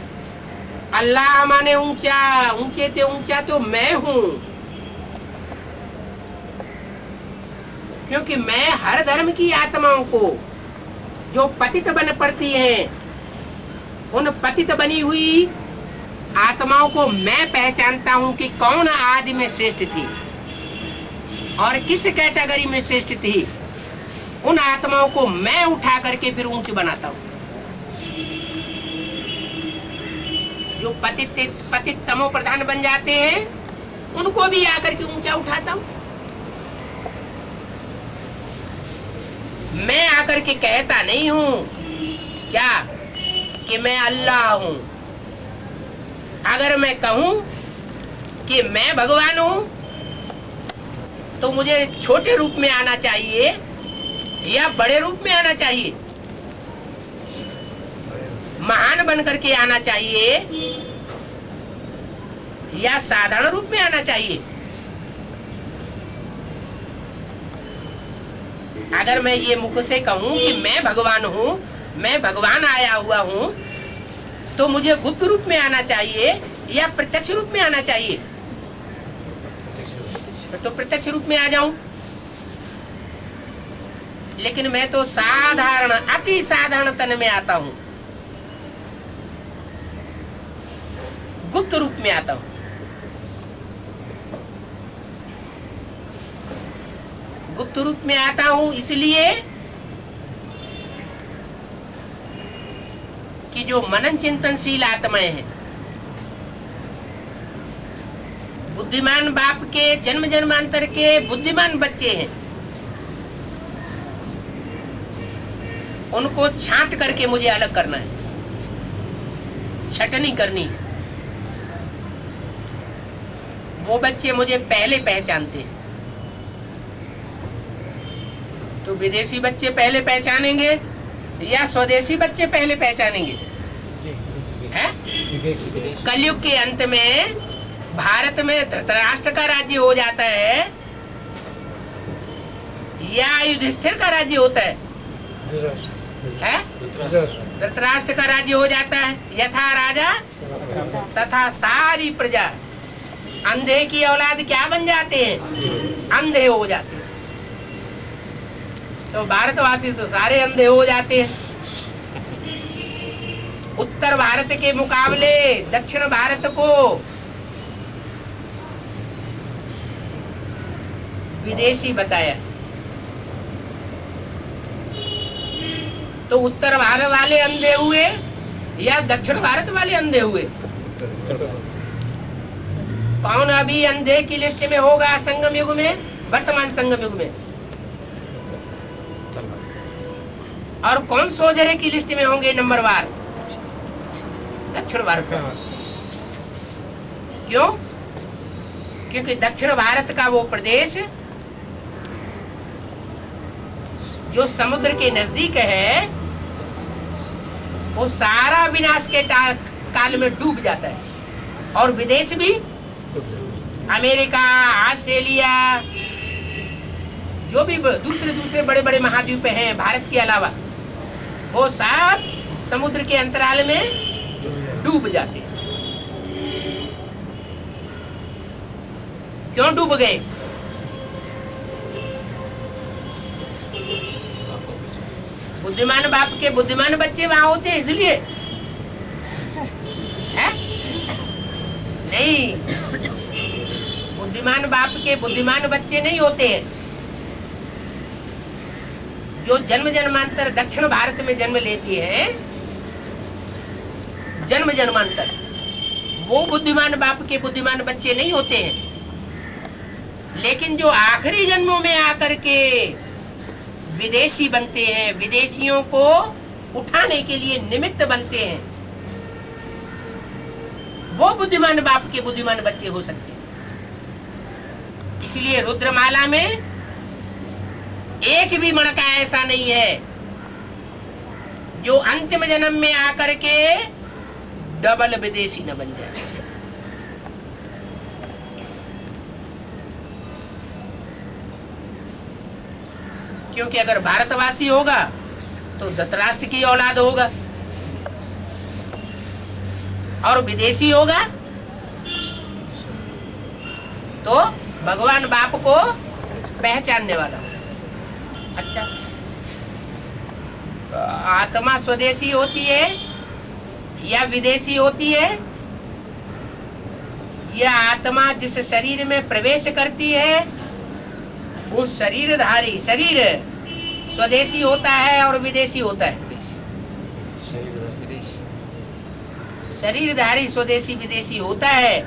अल्लाह माने ऊंचा, ऊंचे ते ऊंचा तो मैं हूं, क्योंकि मैं हर धर्म की आत्माओं को जो पतित बन पड़ती हैं, उन पतित बनी हुई आत्माओं को मैं पहचानता हूं कि कौन आदि में श्रेष्ठ थी और किस कैटेगरी में श्रेष्ठ थी। उन आत्माओं को मैं उठा करके फिर ऊंची बनाता हूं। जो पतित तमो प्रधान बन जाते हैं, उनको भी आकर के ऊंचा उठाता हूं। मैं आकर के कहता नहीं हूं क्या कि मैं अल्लाह हूं। अगर मैं कहूं कि मैं भगवान हूं, तो मुझे छोटे रूप में आना चाहिए या बड़े रूप में आना चाहिए? महान बन करके आना चाहिए या साधारण रूप में आना चाहिए? अगर मैं ये मुख से कहूं कि मैं भगवान हूं, मैं भगवान आया हुआ हूं, तो मुझे गुप्त रूप में आना चाहिए या प्रत्यक्ष रूप में आना चाहिए? तो प्रत्यक्ष रूप में आ जाऊं। लेकिन मैं तो साधारण, अति साधारण तन में आता हूं, गुप्त रूप में आता हूं। गुप्त रूप में आता हूं इसलिए कि जो मनन चिंतनशील आत्माएं हैं, बुद्धिमान बाप के जन्म जन्मांतर के बुद्धिमान बच्चे हैं, उनको छांट करके मुझे अलग करना है, छटनी करनी है। वो बच्चे मुझे पहले पहचानते हैं। तो विदेशी बच्चे पहले पहचानेंगे या स्वदेशी बच्चे पहले पहचानेंगे? हैं? कलयुग के अंत में भारत में धृतराष्ट्र का राज्य हो जाता है या युधिष्ठिर का राज्य होता है? धृतराष्ट्र का राज्य हो जाता है। यथा राजा तथा सारी प्रजा। अंधे की औलाद क्या बन जाते हैं? अंधे हो जाते हैं। तो भारतवासी तो सारे अंधे हो जाते हैं। उत्तर भारत के मुकाबले दक्षिण भारत को विदेशी बताया। तो उत्तर भारत वाले अंधे हुए या दक्षिण भारत वाले अंधे हुए? कौन अभी अंधे की लिस्ट में होगा संगम युग में, वर्तमान संगम युग में? और कौन सोजरे की लिस्ट में होंगे नंबरवार? दक्षिण भारत में। क्यों? क्योंकि दक्षिण भारत का वो प्रदेश जो समुद्र के नजदीक है, वो सारा विनाश के काल में डूब जाता है। और विदेश भी, अमेरिका, ऑस्ट्रेलिया, जो भी दूसरे बड़े बड़े महाद्वीप हैं भारत के अलावा, वो सब समुद्र के अंतराल में डूब जाते हैं। क्यों डूब गए? बुद्धिमान बाप के बुद्धिमान बच्चे वहां होते हैं इसलिए है? नहीं, बुद्धिमान बाप के बुद्धिमान बच्चे नहीं होते हैं। जो जन्म जन्मांतर दक्षिण भारत में जन्म लेती है, जन्म जन्मांतर, वो बुद्धिमान बाप के बुद्धिमान बच्चे नहीं होते हैं। लेकिन जो आखिरी जन्मों में आकर के विदेशी बनते हैं, विदेशियों को उठाने के लिए निमित्त बनते हैं, वो बुद्धिमान बाप के बुद्धिमान बच्चे हो सकते हैं। इसलिए रुद्रमाला में एक भी मणका ऐसा नहीं है जो अंतिम जन्म में आकर के डबल विदेशी न बन जाए। क्योंकि अगर भारतवासी होगा तो धृतराष्ट्र की औलाद होगा, और विदेशी होगा तो भगवान बाप को पहचानने वाला। अच्छा, आत्मा स्वदेशी होती है या विदेशी होती है? यह आत्मा जिस शरीर में प्रवेश करती है वो शरीरधारी शरीर स्वदेशी होता है और विदेशी होता है। शरीरधारी स्वदेशी विदेशी होता है,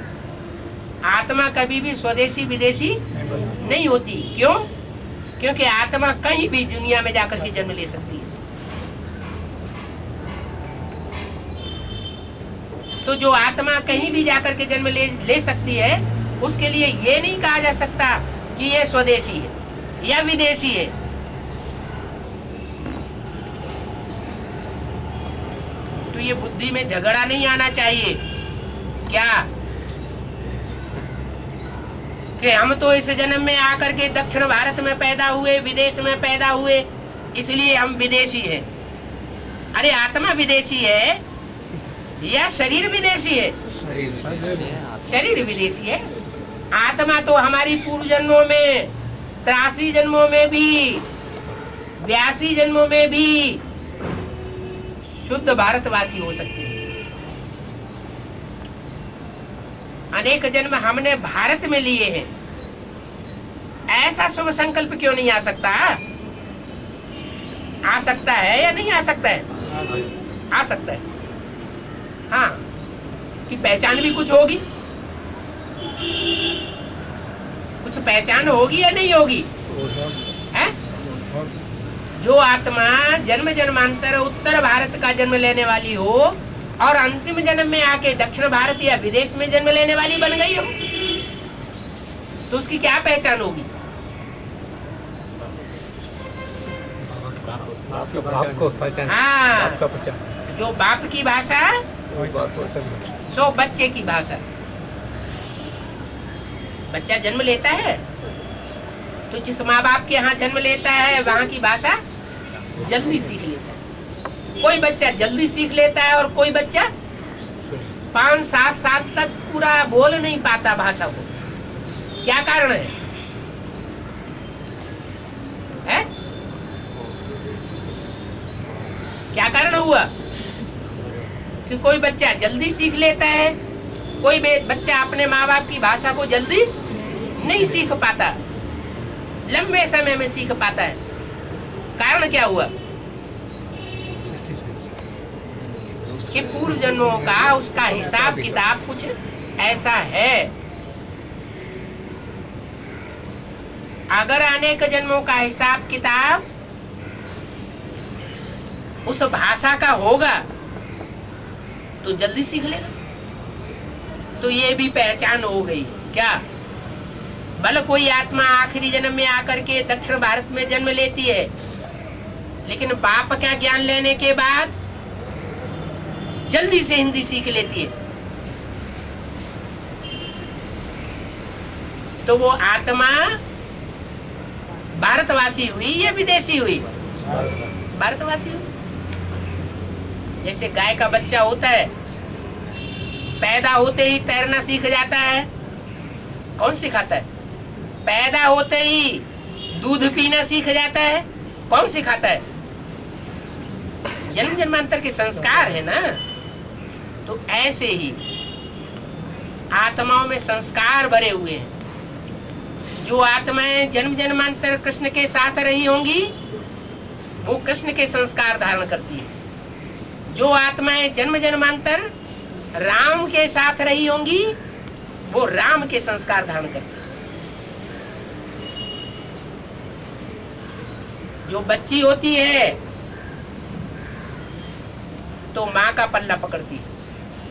आत्मा कभी भी स्वदेशी विदेशी नहीं होती। क्यों? क्योंकि आत्मा कहीं भी दुनिया में जाकर के जन्म ले सकती है। तो जो आत्मा कहीं भी जाकर के जन्म ले सकती है, उसके लिए ये नहीं कहा जा सकता कि ये स्वदेशी है या विदेशी है। तो ये बुद्धि में झगड़ा नहीं आना चाहिए क्या कि हम तो इस जन्म में आकर के दक्षिण भारत में पैदा हुए, विदेश में पैदा हुए, इसलिए हम विदेशी हैं। अरे आत्मा विदेशी है या शरीर विदेशी है? शरीर विदेशी है। आत्मा तो हमारी पूर्व जन्मों में 83 जन्मों में भी 82 जन्मों में भी शुद्ध भारतवासी हो सकती है। अनेक जन्म हमने भारत में लिए हैं, ऐसा शुभ संकल्प क्यों नहीं आ सकता? आ सकता है या नहीं आ सकता है? आ सकता है। हाँ, इसकी पहचान भी कुछ होगी, कुछ पहचान होगी या नहीं होगी? है? जो आत्मा जन्म जन्मांतर उत्तर भारत का जन्म लेने वाली हो और अंतिम जन्म में आके दक्षिण भारत या विदेश में जन्म लेने वाली बन गई हो, तो उसकी क्या पहचान होगी? बाप को पहचान। हाँ, बाप का पहचान। जो बाप की भाषा सो बच्चे की भाषा। बच्चा जन्म लेता है तो जिस माँ बाप के यहाँ जन्म लेता है वहाँ की भाषा जल्दी सीख लेता है। कोई बच्चा जल्दी सीख लेता है और कोई बच्चा 5-7 साल तक पूरा बोल नहीं पाता भाषा को। क्या कारण है? क्या कारण हुआ कि कोई बच्चा जल्दी सीख लेता है, कोई बच्चा अपने माँ बाप की भाषा को जल्दी नहीं सीख पाता, लंबे समय में सीख पाता है। कारण क्या हुआ? कि पूर्व जन्मों का उसका हिसाब किताब कुछ ऐसा है। अगर अनेक जन्मों का हिसाब किताब उस भाषा का होगा तो जल्दी सीख लेगा। तो ये भी पहचान हो गई क्या? भले कोई आत्मा आखिरी जन्म में आकर के दक्षिण भारत में जन्म लेती है, लेकिन बाप का ज्ञान लेने के बाद जल्दी से हिंदी सीख लेती है, तो वो आत्मा भारतवासी हुई या विदेशी हुई? भारतवासी हुई। जैसे गाय का बच्चा होता है, पैदा होते ही तैरना सीख जाता है। कौन सिखाता है? पैदा होते ही दूध पीना सीख जाता है। कौन सिखाता है? जन्म जन्मांतर के संस्कार है ना। तो ऐसे ही आत्माओं में संस्कार भरे हुए हैं। जो आत्माएं जन्म जन्मांतर कृष्ण के साथ रही होंगी वो कृष्ण के संस्कार धारण करती है। जो आत्माएं जन्म जन्मांतर राम के साथ रही होंगी वो राम के संस्कार धारण करती है। जो बच्ची होती है तो माँ का पल्ला पकड़ती है,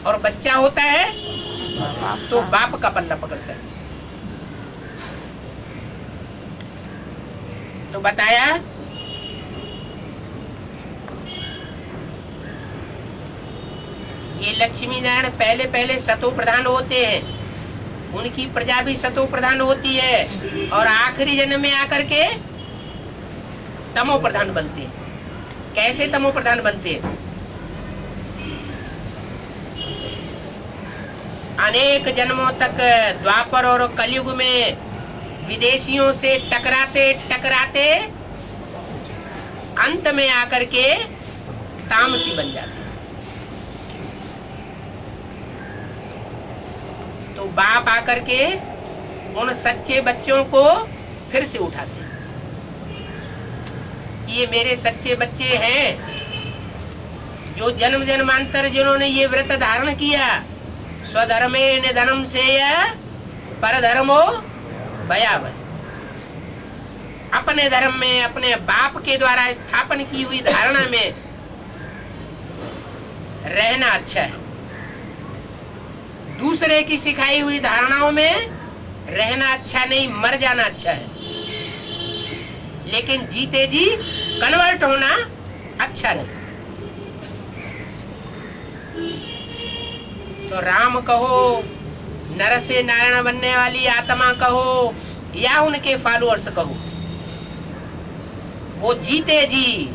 और बच्चा होता है तो बाप का पल्ला पकड़ता है। तो बताया ये लक्ष्मी नारायण पहले पहले सतो प्रधान होते हैं, उनकी प्रजा भी सतो प्रधान होती है और आखिरी जन्म में आकर के तमो प्रधान बनते हैं। कैसे तमो प्रधान बनते हैं? अनेक जन्मों तक द्वापर और कलयुग में विदेशियों से टकराते टकराते अंत में आकर के तामसी बन जाते। तो बाप आकर के उन सच्चे बच्चों को फिर से उठाते हैं कि ये मेरे सच्चे बच्चे हैं, जो जन्म जन्मांतर जिन्होंने ये व्रत धारण किया, स्वधर्मे निधनम से परधर्मो भयावह, अपने धर्म में अपने बाप के द्वारा स्थापन की हुई धारणा में रहना अच्छा है, दूसरे की सिखाई हुई धारणाओं में रहना अच्छा नहीं, मर जाना अच्छा है। लेकिन जीते जी कन्वर्ट होना अच्छा नहीं। तो राम कहो, नर से नारायण बनने वाली आत्मा कहो, या उनके फॉलोअर्स कहो, वो जीते जी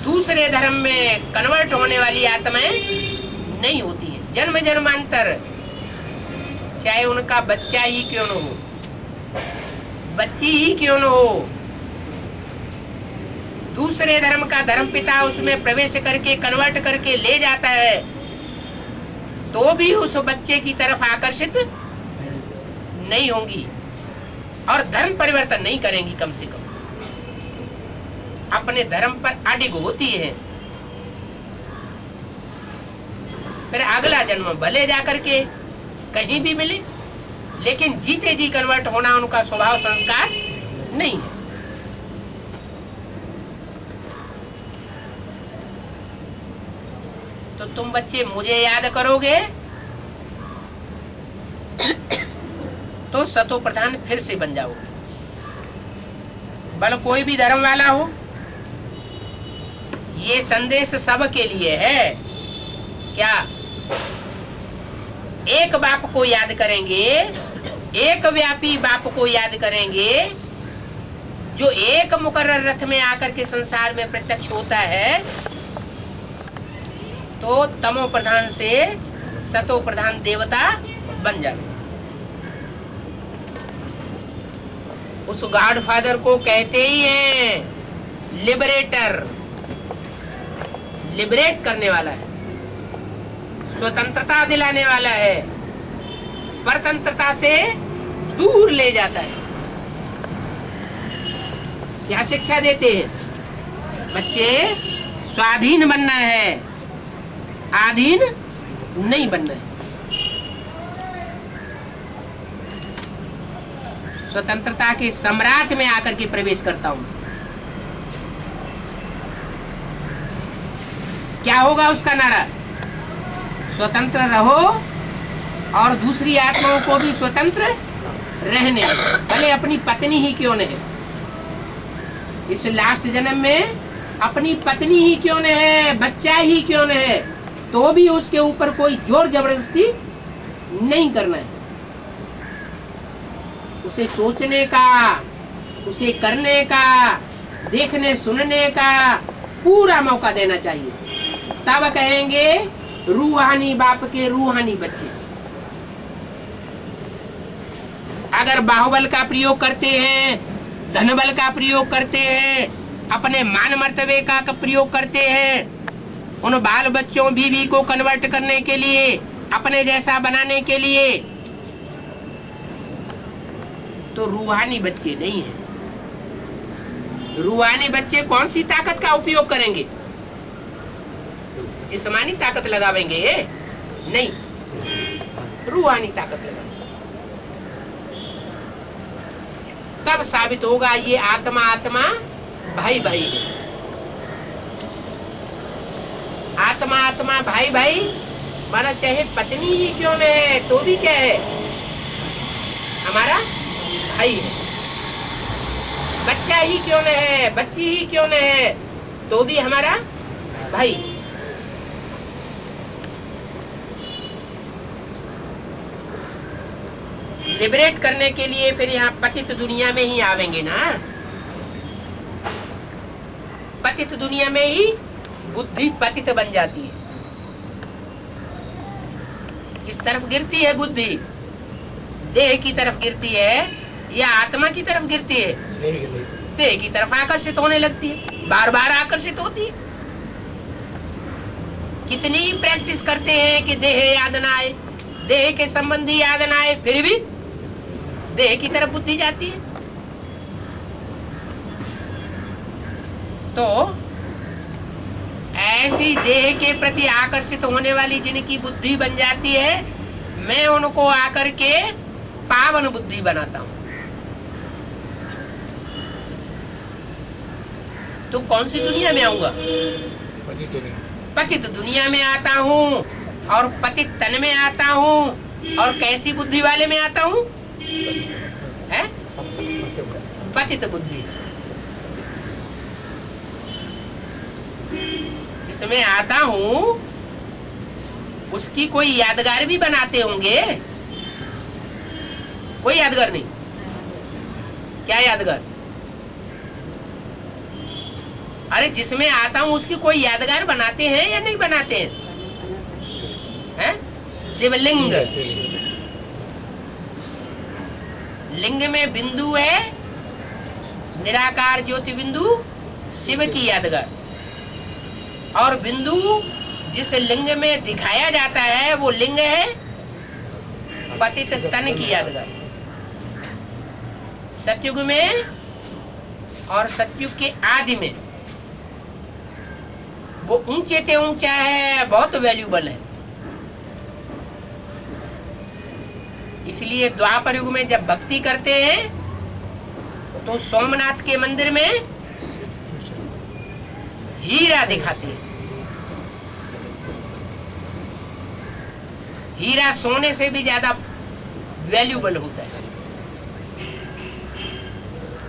दूसरे धर्म में कन्वर्ट होने वाली आत्माएं नहीं होती है। जन्म जन्मांतर चाहे उनका बच्चा ही क्यों न हो, बच्ची ही क्यों न हो, दूसरे धर्म का धर्म पिता उसमें प्रवेश करके कन्वर्ट करके ले जाता है, तो भी उस बच्चे की तरफ आकर्षित नहीं होंगी और धर्म परिवर्तन नहीं करेंगी, कम से कम अपने धर्म पर अडिग होती है। फिर अगला जन्म भले जाकर के कहीं भी मिले, लेकिन जीते जी कन्वर्ट होना उनका स्वभाव संस्कार नहीं है। तो तुम बच्चे मुझे याद करोगे तो सतो प्रधान फिर से बन जाओगे। भले कोई भी धर्म वाला हो, ये संदेश सबके लिए है। क्या एक बाप को याद करेंगे, एक व्यापी बाप को याद करेंगे, जो एक मुकर्रर रथ में आकर के संसार में प्रत्यक्ष होता है, तो तमो प्रधान से सतो प्रधान देवता बन जाए। उस गॉड फादर को कहते ही हैं लिबरेटर, लिबरेट करने वाला है, स्वतंत्रता दिलाने वाला है, परतंत्रता से दूर ले जाता है। क्या शिक्षा देते हैं? बच्चे स्वाधीन बनना है, आधीन नहीं बनना है। स्वतंत्रता के सम्राट में आकर के प्रवेश करता हूं। क्या होगा उसका नारा? स्वतंत्र रहो और दूसरी आत्माओं को भी स्वतंत्र रहने, भले अपनी पत्नी ही क्यों नहीं। इस लास्ट जन्म में अपनी पत्नी ही क्यों न है, बच्चा ही क्यों न है, तो भी उसके ऊपर कोई जोर जबरदस्ती नहीं करना है। उसे सोचने का, उसे करने का, देखने सुनने का पूरा मौका देना चाहिए। तब कहेंगे रूहानी बाप के रूहानी बच्चे। अगर बाहुबल का प्रयोग करते हैं, धन बल का प्रयोग करते हैं, अपने मान मर्तबे का प्रयोग करते हैं, उन बाल बच्चों बीवी को कन्वर्ट करने के लिए, अपने जैसा बनाने के लिए, तो रूहानी बच्चे नहीं है। रूहानी बच्चे कौन सी ताकत का उपयोग करेंगे? जिस्मानी ताकत लगावेंगे? नहीं, रूहानी ताकत लगाएंगे। तब साबित होगा ये आत्मा आत्मा भाई भाई है। आत्मा आत्मा भाई भाई माना चाहे पत्नी ही क्यों न है, तो भी क्या है, हमारा भाई है। बच्चा ही क्यों न है, बच्ची ही क्यों न है, तो भी हमारा भाई। लिबरेट करने के लिए फिर यहाँ पतित दुनिया में ही आवेंगे ना। पतित दुनिया में ही बुद्धि पतित बन जाती है। किस तरफ गिरती है बुद्धि? देह की तरफ गिरती है या आत्मा की तरफ गिरती है? देह की तरफ आकर्षित होने लगती है, बार बार आकर्षित होती है। कितनी प्रैक्टिस करते हैं कि देह याद ना आए, देह के संबंधी याद ना आए, फिर भी देह की तरफ बुद्धि जाती है। तो ऐसी देह के प्रति आकर्षित होने वाली जिनकी बुद्धि बन जाती है, मैं उनको आकर के पावन बुद्धि बनाता हूं। तो कौन सी दुनिया में आऊंगा? पतित दुनिया में आता हूं, और पतित तन में आता हूं, और कैसी बुद्धि वाले में आता हूं? है पतित बुद्धि। जिसमें आता हूं उसकी कोई यादगार भी बनाते होंगे? कोई यादगार नहीं। क्या यादगार? अरे जिसमें आता हूं उसकी कोई यादगार बनाते हैं या नहीं बनाते हैं? शिवलिंग, लिंग में बिंदु है, निराकार ज्योति बिंदु शिव की यादगार, और बिंदु जिस लिंग में दिखाया जाता है वो लिंग है पतित तन की यादगार। सतयुग में और सतयुग के आदि में वो ऊंचे से ऊंचा है, बहुत वैल्यूबल है। इसलिए द्वापर युग में जब भक्ति करते हैं तो सोमनाथ के मंदिर में हीरा दिखाते हैं। हीरा सोने से भी ज्यादा वैल्यूबल होता है।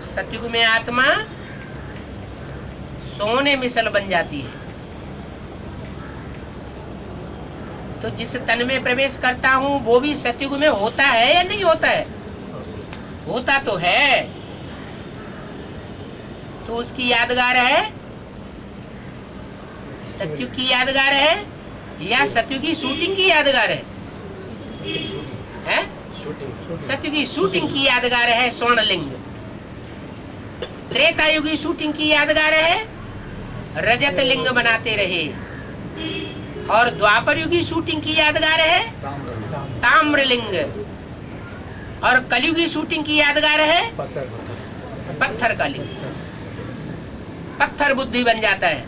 सतयुग में आत्मा सोने मिसल बन जाती है। तो जिस तन में प्रवेश करता हूं वो भी सतयुग में होता है या नहीं होता है? होता तो है। तो उसकी यादगार है, सतयुग की यादगार है या सतयुग की शूटिंग की यादगार है? सतयुग की शूटिंग की यादगार है स्वर्णलिंग। त्रेता युग की शूटिंग की यादगार है रजत लिंग बनाते रहे, और द्वापर युग की शूटिंग की यादगार है ताम्रलिंग, और कलयुग की शूटिंग की यादगार है पत्थर का लिंग। पत्थर बुद्धि बन जाता है।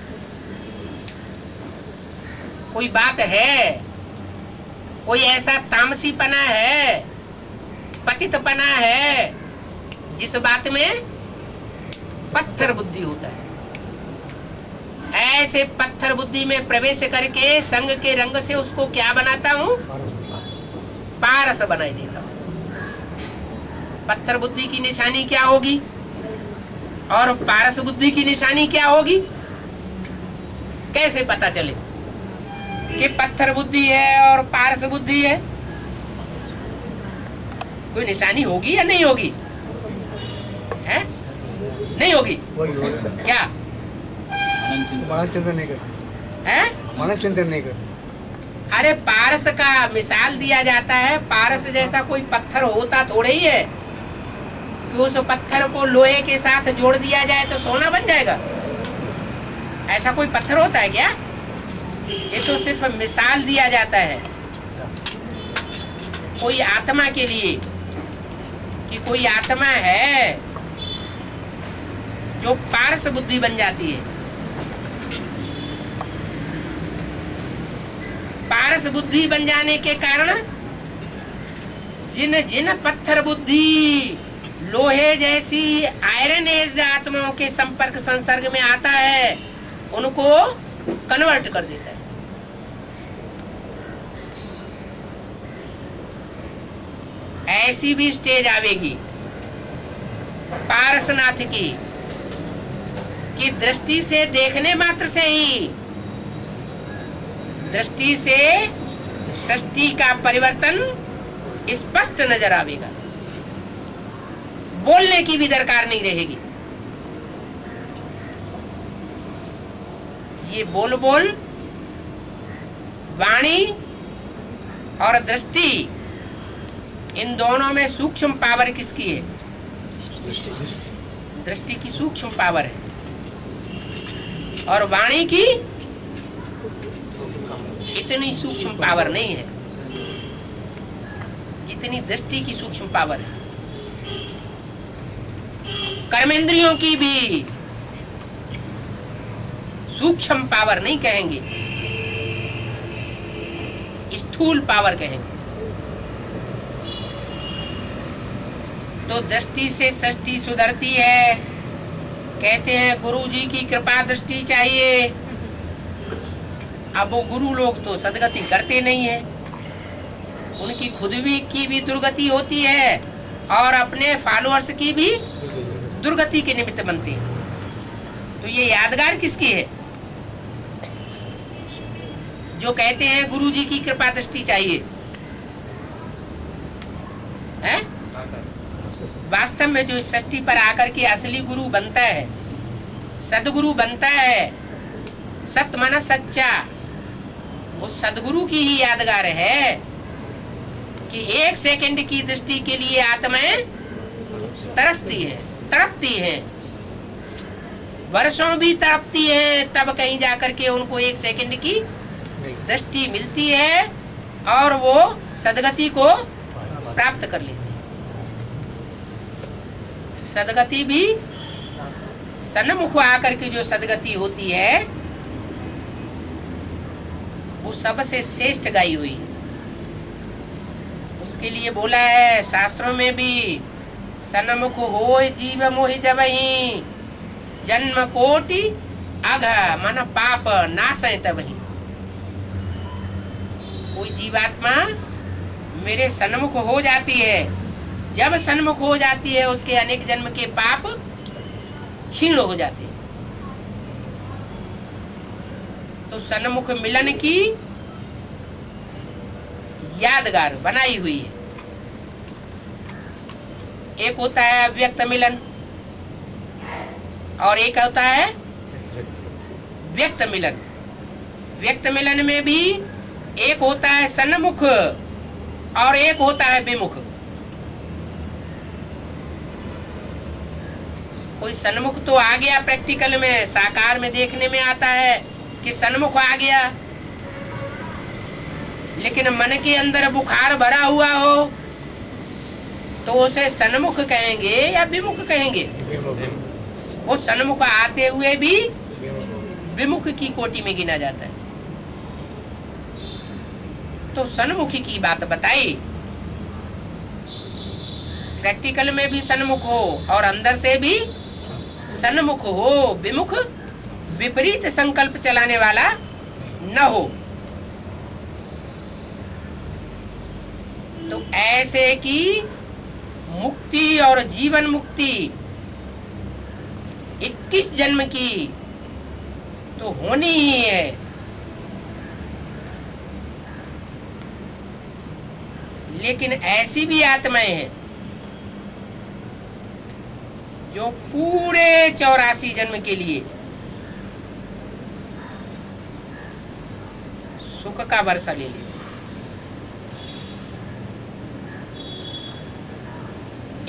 कोई बात है, कोई ऐसा तामसीपना है, पतितपना है जिस बात में पत्थर बुद्धि होता है। ऐसे पत्थर बुद्धि में प्रवेश करके संग के रंग से उसको क्या बनाता हूँ? पारस बनाई देता हूँ। पत्थर बुद्धि की निशानी क्या होगी और पारस बुद्धि की निशानी क्या होगी? कैसे पता चले कि पत्थर बुद्धि है और पारस बुद्धि है? कोई निशानी होगी या नहीं होगी? है? नहीं होगी। क्या चिंतन नहीं कर है? मानक चिंतन नहीं कर। अरे पारस का मिसाल दिया जाता है। पारस जैसा कोई पत्थर होता थोड़े ही है कि उस पत्थर को लोहे के साथ जोड़ दिया जाए तो सोना बन जाएगा। ऐसा कोई पत्थर होता है क्या? ये तो सिर्फ मिसाल दिया जाता है कोई आत्मा के लिए, कि कोई आत्मा है जो पारस बुद्धि बन जाती है। पारस बुद्धि बन जाने के कारण जिन जिन पत्थर बुद्धि लोहे जैसी आयरन एज आत्माओं के संपर्क संसर्ग में आता है उनको कन्वर्ट कर देता है। ऐसी भी स्टेज आवेगी पारसनाथ की कि दृष्टि से देखने मात्र से ही दृष्टि से सृष्टि का परिवर्तन स्पष्ट नजर आवेगा, बोलने की भी दरकार नहीं रहेगी। ये बोल बोल वाणी और दृष्टि, इन दोनों में सूक्ष्म पावर किसकी है? दृष्टि की सूक्ष्म पावर है और वाणी की इतनी सूक्ष्म पावर नहीं है जितनी दृष्टि की सूक्ष्म पावर है। कर्मेंद्रियों की भी सूक्ष्म पावर नहीं कहेंगे, स्थूल पावर कहेंगे। तो दृष्टि से सृष्टि सुधरती है। कहते हैं गुरु जी की कृपा दृष्टि चाहिए। अब वो गुरु लोग तो सदगति करते नहीं है, उनकी खुद की भी दुर्गति होती है और अपने फॉलोअर्स की भी दुर्गति के निमित्त बनती है। तो ये यादगार किसकी है? जो कहते हैं गुरु जी की कृपा दृष्टि चाहिए है? वास्तव में जो इस सृष्टि पर आकर के असली गुरु बनता है, सदगुरु बनता है, सत माना सच्चा, वो सदगुरु की ही यादगार है कि 1 सेकंड की दृष्टि के लिए आत्माएं तरसती है, तड़पती है, वर्षों भी तड़पती है, तब कहीं जाकर के उनको 1 सेकंड की दृष्टि मिलती है और वो सदगति को प्राप्त कर लेती है। सदगति भी सन्मुख आकर के जो सदगति होती है वो सबसे श्रेष्ठ गाई हुई है। उसके लिए बोला है शास्त्रों में भी, सन्मुख होय जीव मोहि जबहि, जन्म कोटि अघ मन पाप नासय तबहि। कोई जीवात्मा मेरे सन्मुख हो जाती है, जब सन्मुख हो जाती है उसके अनेक जन्म के पाप क्षीण हो जाते हैं। तो सन्मुख मिलन की यादगार बनाई हुई है। एक होता है अव्यक्त मिलन और एक होता है व्यक्त मिलन। व्यक्त मिलन में भी एक होता है सन्मुख और एक होता है विमुख। कोई सन्मुख तो आ गया, प्रैक्टिकल में साकार में देखने में आता है कि सन्मुख आ गया, लेकिन मन के अंदर बुखार भरा हुआ हो तो उसे सन्मुख कहेंगे या विमुख कहेंगे? वो सन्मुख आते हुए भी विमुख की कोटि में गिना जाता है। तो सन्मुखी की बात बताई, प्रैक्टिकल में भी सन्मुख हो और अंदर से भी सन्मुख हो, विमुख विपरीत संकल्प चलाने वाला न हो। तो ऐसे की मुक्ति और जीवन मुक्ति 21 जन्म की तो होनी ही है। लेकिन ऐसी भी आत्माएं हैं जो पूरे 84 जन्म के लिए सुख का वर्षा ले लेते।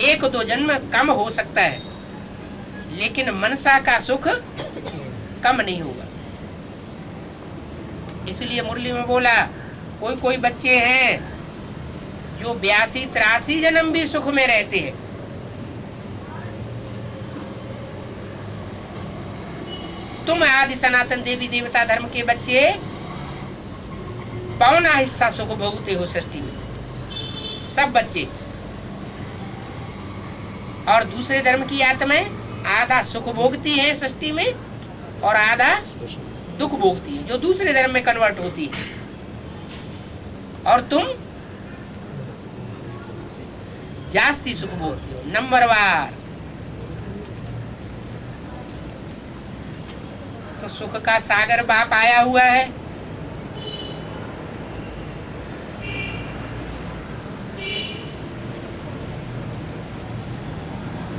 1-2 जन्म कम हो सकता है, लेकिन मनसा का सुख कम नहीं होगा। इसलिए मुरली में बोला, कोई कोई बच्चे हैं जो 82-83 जन्म भी सुख में रहते हैं। तुम आदि सनातन देवी देवता धर्म के बच्चे पौना हिस्सा सुख भोगते हो सृष्टि में, सब बच्चे। और दूसरे धर्म की आत्माएं आधा सुख भोगती हैं सृष्टि में और आधा दुख भोगती है, जो दूसरे धर्म में कन्वर्ट होती है। और तुम जास्ती सुख भोगती हो, नंबरवार। तो सुख का सागर बाप आया हुआ है।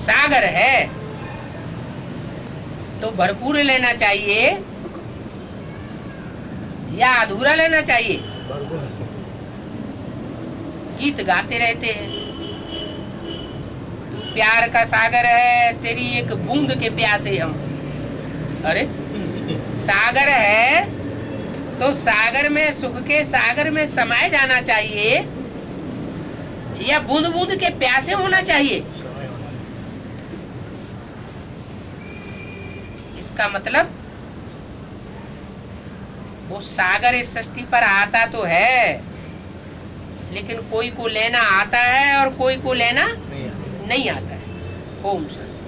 सागर है तो भरपूर लेना चाहिए या अधूरा लेना चाहिए? गीत गाते रहते हैं, तू प्यार का सागर है, तेरी एक बूंद के प्यासे हम। अरे सागर है तो सागर में, सुख के सागर में समाये जाना चाहिए या बूंद बूंद के प्यासे होना चाहिए? इसका मतलब वो सागर इस सृष्टि पर आता तो है, लेकिन कोई को लेना आता है और कोई को लेना नहीं आता है। ओम शांति।